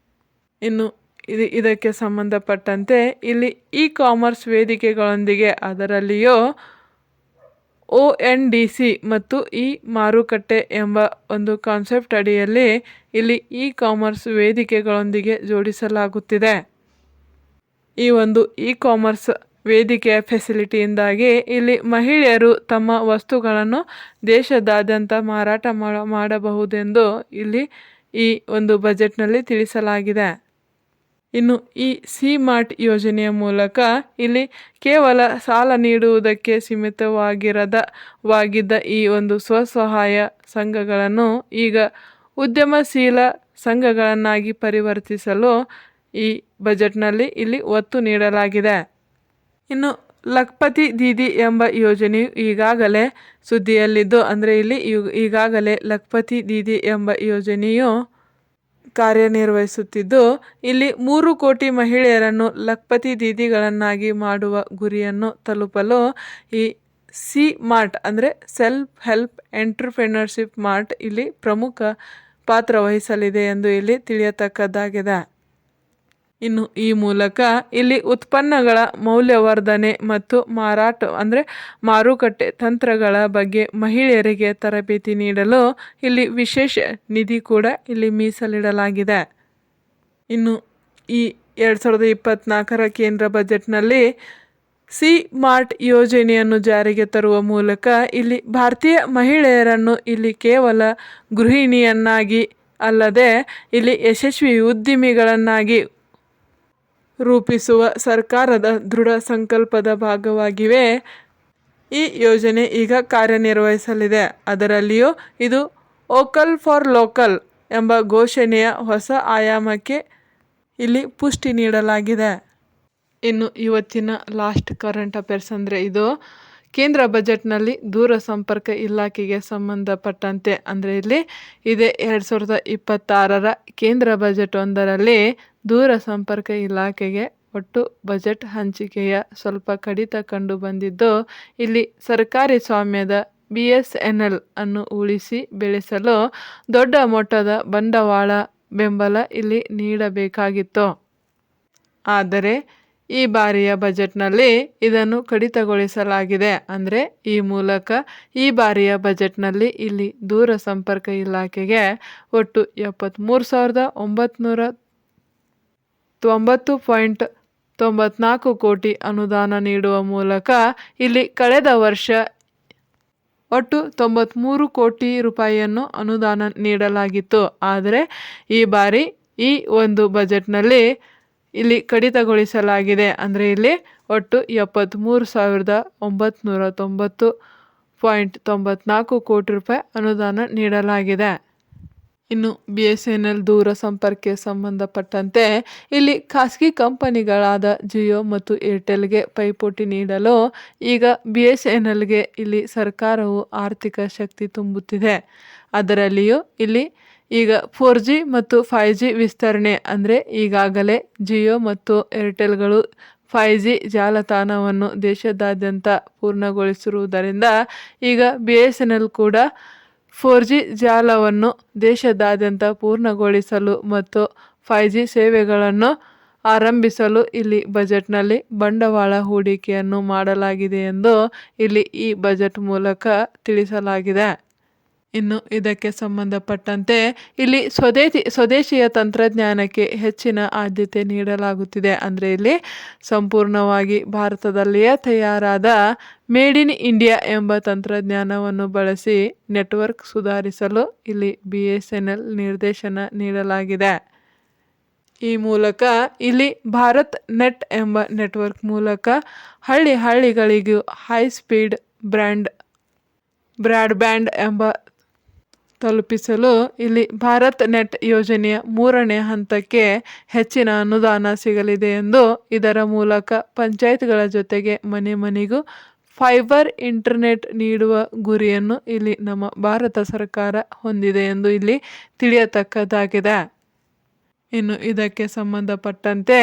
ಇನ್ನು ಇದಕ್ಕೆ ಸಂಬಂಧಪಟ್ಟಂತೆ ಇಲ್ಲಿ ಇ ಕಾಮರ್ಸ್ ವೇದಿಕೆಗಳೊಂದಿಗೆ ಅದರಲ್ಲಿಯೂ ONDC ಮತ್ತು ಇ ಮಾರುಕಟ್ಟೆ ಎಂಬ ಒಂದು ಕಾನ್ಸೆಪ್ಟ್ ಅಡಿಯಲ್ಲಿ ಇಲ್ಲಿ ಇ ಕಾಮರ್ಸ್ ವೇದಿಕೆಗಳೊಂದಿಗೆ ಜೋಡಿಸಲಾಗುತ್ತಿದೆ. ಈ ಒಂದು ಇ ಕಾಮರ್ಸ್ ವೇದಿಕೆಯ ಫೆಸಿಲಿಟಿಯಿಂದಾಗಿ ಇಲ್ಲಿ ಮಹಿಳೆಯರು ತಮ್ಮ ವಸ್ತುಗಳನ್ನು ದೇಶದಾದ್ಯಂತ ಮಾರಾಟ ಮಾಡಬಹುದೆಂದು ಇಲ್ಲಿ ಈ ಒಂದು ಬಜೆಟ್ನಲ್ಲಿ ತಿಳಿಸಲಾಗಿದೆ. ಇನ್ನು ಈ ಸಿ-ಮಾರ್ಟ್ ಯೋಜನೆಯ ಮೂಲಕ ಇಲ್ಲಿ ಕೇವಲ ಸಾಲ ನೀಡುವುದಕ್ಕೆ ಸೀಮಿತವಾಗಿದ್ದ ಈ ಒಂದು ಸ್ವಸಹಾಯ ಸಂಘಗಳನ್ನು ಈಗ ಉದ್ಯಮಶೀಲ ಸಂಘಗಳನ್ನಾಗಿ ಪರಿವರ್ತಿಸಲು ಈ ಬಜೆಟ್ನಲ್ಲಿ ಇಲ್ಲಿ ಒತ್ತು ನೀಡಲಾಗಿದೆ. ಇನ್ನು ಲಖ್ಪತಿ ದೀದಿ ಎಂಬ ಯೋಜನೆಯು ಈಗಾಗಲೇ ಸುದ್ದಿಯಲ್ಲಿದ್ದು ಅಂದರೆ ಇಲ್ಲಿ ಈಗಾಗಲೇ ಲಖ್ಪತಿ ದೀದಿ ಎಂಬ ಯೋಜನೆಯು ಕಾರ್ಯನಿರ್ವಹಿಸುತ್ತಿದ್ದು ಇಲ್ಲಿ 3 ಕೋಟಿ ಮಹಿಳೆಯರನ್ನು ಲಖ್ಪತಿ ದೀದಿಗಳನ್ನಾಗಿ ಮಾಡುವ ಗುರಿಯನ್ನು ತಲುಪಲು ಈ ಸಿ-ಮಾರ್ಟ್ ಅಂದರೆ ಸೆಲ್ಫ್ ಹೆಲ್ಪ್ ಎಂಟರ್ಪ್ರೆನರ್ಶಿಪ್ ಮಾರ್ಟ್ ಇಲ್ಲಿ ಪ್ರಮುಖ ಪಾತ್ರ ವಹಿಸಲಿದೆ ಎಂದು ಇಲ್ಲಿ ತಿಳಿಯತಕ್ಕದ್ದಾಗಿದೆ. ಇನ್ನು ಈ ಮೂಲಕ ಇಲ್ಲಿ ಉತ್ಪನ್ನಗಳ ಮೌಲ್ಯವರ್ಧನೆ ಮತ್ತು ಮಾರುಕಟ್ಟೆ ತಂತ್ರಗಳ ಬಗ್ಗೆ ಮಹಿಳೆಯರಿಗೆ ತರಬೇತಿ ನೀಡಲು ಇಲ್ಲಿ ವಿಶೇಷ ನಿಧಿ ಕೂಡ ಇಲ್ಲಿ ಮೀಸಲಿಡಲಾಗಿದೆ. ಇನ್ನು ಈ 2024ರ ಕೇಂದ್ರ ಬಜೆಟ್ನಲ್ಲಿ ಸಿ-ಮಾರ್ಟ್ ಯೋಜನೆಯನ್ನು ಜಾರಿಗೆ ತರುವ ಮೂಲಕ ಇಲ್ಲಿ ಭಾರತೀಯ ಮಹಿಳೆಯರನ್ನು ಇಲ್ಲಿ ಕೇವಲ ಗೃಹಿಣಿಯನ್ನಾಗಿ ಅಲ್ಲದೆ ಇಲ್ಲಿ ಯಶಸ್ವಿ ಉದ್ಯಮಿಗಳನ್ನಾಗಿ ರೂಪಿಸುವ ಸರ್ಕಾರದ ದೃಢ ಸಂಕಲ್ಪದ ಭಾಗವಾಗಿಯೇ ಈ ಯೋಜನೆ ಈಗ ಕಾರ್ಯನಿರ್ವಹಿಸಲಿದೆ. ಅದರಲ್ಲಿಯೂ ಇದು ವೋಕಲ್ ಫಾರ್ ಲೋಕಲ್ ಎಂಬ ಘೋಷಣೆಯ ಹೊಸ ಆಯಾಮಕ್ಕೆ ಇಲ್ಲಿ ಪುಷ್ಟಿ ನೀಡಲಾಗಿದೆ. ಇನ್ನು ಇವತ್ತಿನ ಲಾಸ್ಟ್ ಕರೆಂಟ್ ಅಫೇರ್ಸ್ ಅಂದರೆ ಇದು ಕೇಂದ್ರ ಬಜೆಟ್ನಲ್ಲಿ ದೂರಸಂಪರ್ಕ ಇಲಾಖೆಗೆ ಸಂಬಂಧಪಟ್ಟಂತೆ ಅಂದರೆ ಇಲ್ಲಿ ಇದೇ 2026ರ ಕೇಂದ್ರ ಬಜೆಟ್ ಒಂದರಲ್ಲಿ ದೂರಸಂಪರ್ಕ ಇಲಾಖೆಗೆ ಒಟ್ಟು ಬಜೆಟ್ ಹಂಚಿಕೆಯ ಸ್ವಲ್ಪ ಕಡಿತ ಕಂಡು ಬಂದಿದ್ದು ಇಲ್ಲಿ ಸರ್ಕಾರಿ ಸ್ವಾಮ್ಯದ BSNL ಅನ್ನು ಉಳಿಸಿ ಬೆಳೆಸಲು ದೊಡ್ಡ ಮೊತ್ತದ ಬಂಡವಾಳ ಬೆಂಬಲ ಇಲ್ಲಿ ನೀಡಬೇಕಾಗಿತ್ತು. ಆದರೆ ಈ ಬಾರಿಯ ಬಜೆಟ್ನಲ್ಲಿ ಇದನ್ನು ಕಡಿತಗೊಳಿಸಲಾಗಿದೆ. ಅಂದರೆ ಈ ಮೂಲಕ ಈ ಬಾರಿಯ ಬಜೆಟ್ನಲ್ಲಿ ಇಲ್ಲಿ ದೂರಸಂಪರ್ಕ ಇಲಾಖೆಗೆ ಒಟ್ಟು 73,990.94 ಕೋಟಿ ಅನುದಾನ ನೀಡುವ ಮೂಲಕ ಇಲ್ಲಿ ಕಳೆದ ವರ್ಷ ಒಟ್ಟು 93 ಕೋಟಿ ರೂಪಾಯಿಯನ್ನು ಅನುದಾನ ನೀಡಲಾಗಿತ್ತು. ಆದರೆ ಈ ಬಾರಿ ಈ ಒಂದು ಬಜೆಟ್ನಲ್ಲಿ ಇಲ್ಲಿ ಕಡಿತಗೊಳಿಸಲಾಗಿದೆ. ಅಂದರೆ ಇಲ್ಲಿ ಒಟ್ಟು 73,990.94 ಕೋಟಿ ರೂಪಾಯಿ ಅನುದಾನ ನೀಡಲಾಗಿದೆ. ಇನ್ನು BSNL ದೂರಸಂಪರ್ಕಕ್ಕೆ ಸಂಬಂಧಪಟ್ಟಂತೆ ಇಲ್ಲಿ ಖಾಸಗಿ ಕಂಪನಿಗಳಾದ ಜಿಯೋ ಮತ್ತು ಏರ್ಟೆಲ್ಗೆ ಪೈಪೋಟಿ ನೀಡಲು ಈಗ BSNLಗೆ ಇಲ್ಲಿ ಸರ್ಕಾರವು ಆರ್ಥಿಕ ಶಕ್ತಿ ತುಂಬುತ್ತಿದೆ. ಅದರಲ್ಲಿಯೂ ಇಲ್ಲಿ ಈಗ 4G ಮತ್ತು 5G ವಿಸ್ತರಣೆ ಅಂದರೆ ಈಗಾಗಲೇ ಜಿಯೋ ಮತ್ತು ಏರ್ಟೆಲ್ಗಳು 5G ಜಾಲತಾಣವನ್ನು ದೇಶದಾದ್ಯಂತ ಪೂರ್ಣಗೊಳಿಸಿರುವುದರಿಂದ ಈಗ BSNL ಕೂಡ 4G ಜಾಲವನ್ನು ದೇಶದಾದ್ಯಂತ ಪೂರ್ಣಗೊಳಿಸಲು ಮತ್ತು 5G ಸೇವೆಗಳನ್ನು ಆರಂಭಿಸಲು ಇಲ್ಲಿ ಬಜೆಟ್ನಲ್ಲಿ ಬಂಡವಾಳ ಹೂಡಿಕೆಯನ್ನು ಮಾಡಲಾಗಿದೆ ಎಂದು ಇಲ್ಲಿ ಈ ಬಜೆಟ್ ಮೂಲಕ ತಿಳಿಸಲಾಗಿದೆ. ಇನ್ನು ಇದಕ್ಕೆ ಸಂಬಂಧಪಟ್ಟಂತೆ ಇಲ್ಲಿ ಸ್ವದೇಶಿಯ ತಂತ್ರಜ್ಞಾನಕ್ಕೆ ಹೆಚ್ಚಿನ ಆದ್ಯತೆ ನೀಡಲಾಗುತ್ತಿದೆ. ಅಂದರೆ ಇಲ್ಲಿ ಸಂಪೂರ್ಣವಾಗಿ ಭಾರತದಲ್ಲಿಯೇ ತಯಾರಾದ ಮೇಡ್ ಇನ್ ಇಂಡಿಯಾ ಎಂಬ ತಂತ್ರಜ್ಞಾನವನ್ನು ಬಳಸಿ ನೆಟ್ವರ್ಕ್ ಸುಧಾರಿಸಲು ಇಲ್ಲಿ BSNL ನಿರ್ದೇಶನ ನೀಡಲಾಗಿದೆ. ಈ ಮೂಲಕ ಇಲ್ಲಿ ಭಾರತ್ ನೆಟ್ ಎಂಬ ನೆಟ್ವರ್ಕ್ ಮೂಲಕ ಹಳ್ಳಿಗಳಿಗೂ ಹೈ ಸ್ಪೀಡ್ ಬ್ರಾಡ್ಬ್ಯಾಂಡ್ ಎಂಬ ತಲುಪಿಸಲು ಇಲ್ಲಿ ಭಾರತ್ ನೆಟ್ ಯೋಜನೆಯ 3ನೇ ಹಂತಕ್ಕೆ ಹೆಚ್ಚಿನ ಅನುದಾನ ಸಿಗಲಿದೆ ಎಂದು ಇದರ ಮೂಲಕ ಪಂಚಾಯತ್ಗಳ ಜೊತೆಗೆ ಮನೆಗೂ ಫೈಬರ್ ಇಂಟರ್ನೆಟ್ ನೀಡುವ ಗುರಿಯನ್ನು ಇಲ್ಲಿ ನಮ್ಮ ಭಾರತ ಸರ್ಕಾರ ಹೊಂದಿದೆ ಎಂದು ಇಲ್ಲಿ ತಿಳಿಯತಕ್ಕದ್ದಾಗಿದೆ. ಇನ್ನು ಇದಕ್ಕೆ ಸಂಬಂಧಪಟ್ಟಂತೆ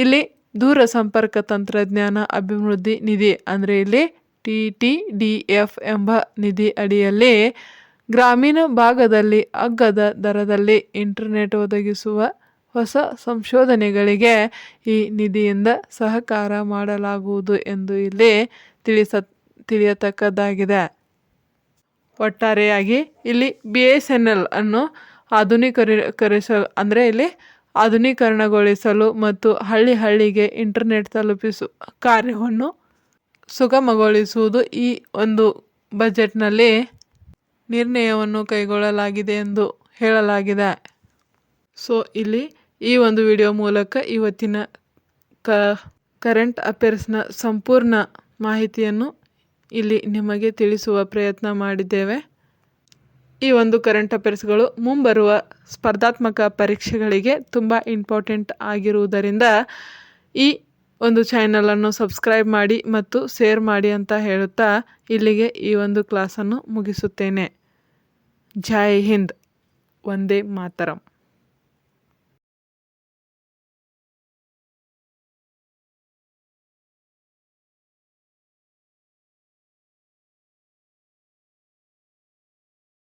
ಇಲ್ಲಿ ದೂರ ಸಂಪರ್ಕ ತಂತ್ರಜ್ಞಾನ ಅಭಿವೃದ್ಧಿ ನಿಧಿ ಅಂದರೆ ಇಲ್ಲಿ TTDF ಎಂಬ ನಿಧಿ ಅಡಿಯಲ್ಲಿ ಗ್ರಾಮೀಣ ಭಾಗದಲ್ಲಿ ಅಗ್ಗದ ದರದಲ್ಲಿ ಇಂಟರ್ನೆಟ್ ಒದಗಿಸುವ ಹೊಸ ಸಂಶೋಧನೆಗಳಿಗೆ ಈ ನಿಧಿಯಿಂದ ಸಹಕಾರ ಮಾಡಲಾಗುವುದು ಎಂದು ಇಲ್ಲಿ ತಿಳಿಯತಕ್ಕದ್ದಾಗಿದೆ. ಒಟ್ಟಾರೆಯಾಗಿ ಇಲ್ಲಿ BSNL ಅನ್ನು ಆಧುನೀಕರಣಗೊಳಿಸಲು ಮತ್ತು ಹಳ್ಳಿಗೆ ಇಂಟರ್ನೆಟ್ ತಲುಪಿಸುವ ಕಾರ್ಯವನ್ನು ಸುಗಮಗೊಳಿಸುವುದು ಈ ಒಂದು ಬಜೆಟ್ನಲ್ಲಿ ನಿರ್ಣಯವನ್ನು ಕೈಗೊಳ್ಳಲಾಗಿದೆ ಎಂದು ಹೇಳಲಾಗಿದೆ. ಸೊ ಇಲ್ಲಿ ಈ ಒಂದು ವಿಡಿಯೋ ಮೂಲಕ ಇವತ್ತಿನ ಕರೆಂಟ್ ಅಫೇರ್ಸ್ನ ಸಂಪೂರ್ಣ ಮಾಹಿತಿಯನ್ನು ಇಲ್ಲಿ ನಿಮಗೆ ತಿಳಿಸುವ ಪ್ರಯತ್ನ ಮಾಡಿದ್ದೇವೆ. ಈ ಒಂದು ಕರೆಂಟ್ ಅಫೇರ್ಸ್ಗಳು ಮುಂಬರುವ ಸ್ಪರ್ಧಾತ್ಮಕ ಪರೀಕ್ಷೆಗಳಿಗೆ ತುಂಬ ಇಂಪಾರ್ಟೆಂಟ್ ಆಗಿರುವುದರಿಂದ ಈ ಒಂದು ಚಾನಲನ್ನು ಸಬ್ಸ್ಕ್ರೈಬ್ ಮಾಡಿ ಮತ್ತು ಶೇರ್ ಮಾಡಿ ಅಂತ ಹೇಳುತ್ತಾ ಇಲ್ಲಿಗೆ ಈ ಒಂದು ಕ್ಲಾಸನ್ನು ಮುಗಿಸುತ್ತೇನೆ. ಜೈ ಹಿಂದ್, ವಂದೇ ಮಾತರಂ.